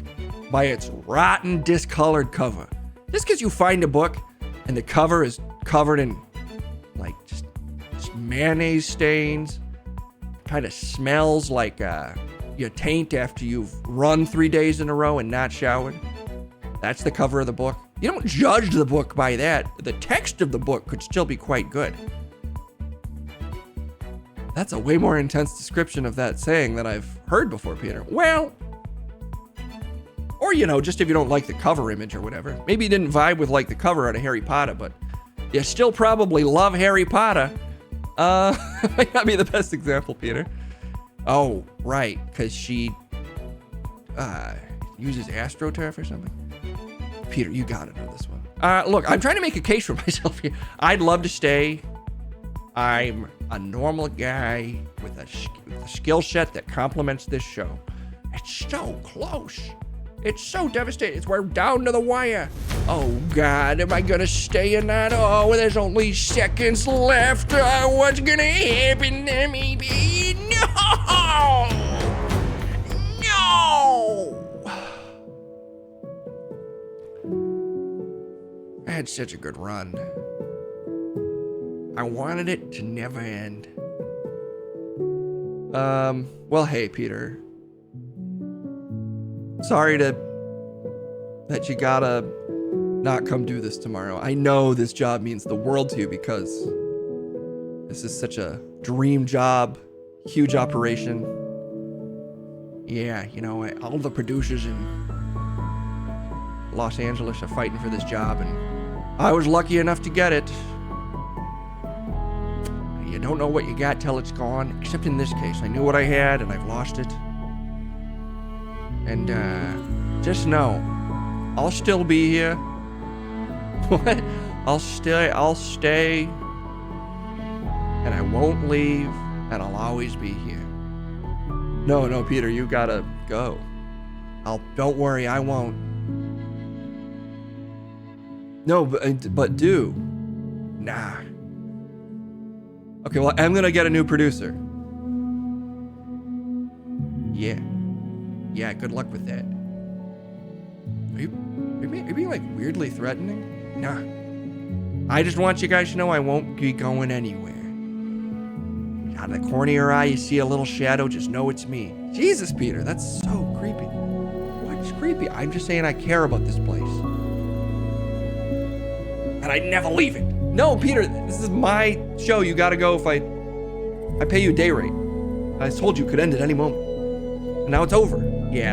by its rotten, discolored cover. Just because you find a book and the cover is covered in just mayonnaise stains, kind of smells like your taint after you've run 3 days in a row and not showered. That's the cover of the book. You don't judge the book by that. The text of the book could still be quite good. That's a way more intense description of that saying than I've heard before, Peter. Well, or just if you don't like the cover image or whatever. Maybe you didn't vibe with the cover out of Harry Potter, but you still probably love Harry Potter. Might not be the best example, Peter. Oh, right, because she uses AstroTurf or something. Peter, you gotta know this one. Look, I'm trying to make a case for myself here. I'd love to stay. I'm a normal guy with a skill set that complements this show. It's so close. It's so devastating. We're down to the wire. Oh, God, am I going to stay or not? Oh, there's only seconds left. What's going to happen to me? No! No! I had such a good run. I wanted it to never end. Well, hey, Peter. Sorry that you gotta not come do this tomorrow. I know this job means the world to you because this is such a dream job, huge operation. Yeah, all the producers in Los Angeles are fighting for this job, and I was lucky enough to get it. You don't know what you got till it's gone, except in this case. I knew what I had, and I've lost it. And, just know, I'll still be here. What? I'll stay, and I won't leave, and I'll always be here. No, Peter, you gotta go. Don't worry, I won't. No, but do. Nah. Okay, well, I'm gonna get a new producer. Yeah, good luck with that. Are you being weirdly threatening? Nah. I just want you guys to know I won't be going anywhere. Out of the corner of your eye, you see a little shadow, just know it's me. Jesus, Peter, that's so creepy. What's creepy? I'm just saying I care about this place. And I'd never leave it. No, Peter, this is my show. You gotta go if I pay you a day rate. I told you it could end at any moment. And now it's over. Yeah,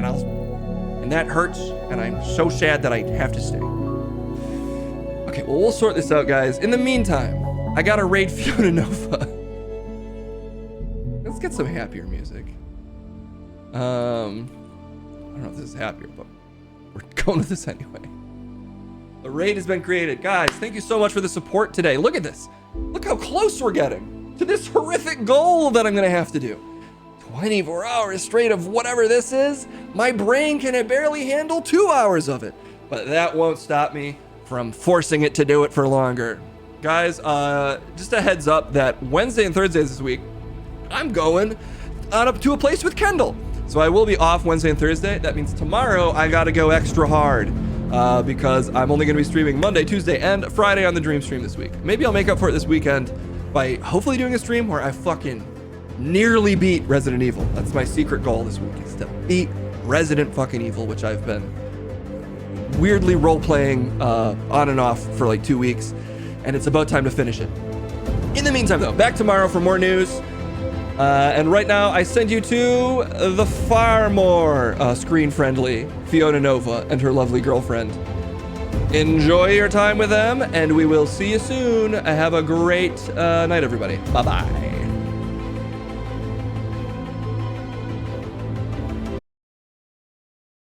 and that hurts, and I'm so sad that I have to stay. Okay, well, we'll sort this out, guys. In the meantime, I gotta raid Fiona Nova. Let's get some happier music. I don't know if this is happier, but we're going with this anyway. The raid has been created. Guys, thank you so much for the support today. Look at this. Look how close we're getting to this horrific goal that I'm gonna have to do. 24 hours straight of whatever this is, my brain can barely handle 2 hours of it. But that won't stop me from forcing it to do it for longer. Guys, just a heads up that Wednesday and Thursdays this week, I'm going on up to a place with Kendall. So I will be off Wednesday and Thursday. That means tomorrow I gotta go extra hard because I'm only gonna be streaming Monday, Tuesday, and Friday on the Dream Stream this week. Maybe I'll make up for it this weekend by hopefully doing a stream where I fucking nearly beat Resident Evil. That's my secret goal this week, is to beat Resident fucking Evil, which I've been weirdly role-playing on and off for like 2 weeks, and it's about time to finish it. In the meantime, though, back tomorrow for more news. And right now, I send you to the far more screen-friendly Fiona Nova and her lovely girlfriend. Enjoy your time with them, and we will see you soon. Have a great night, everybody. Bye-bye.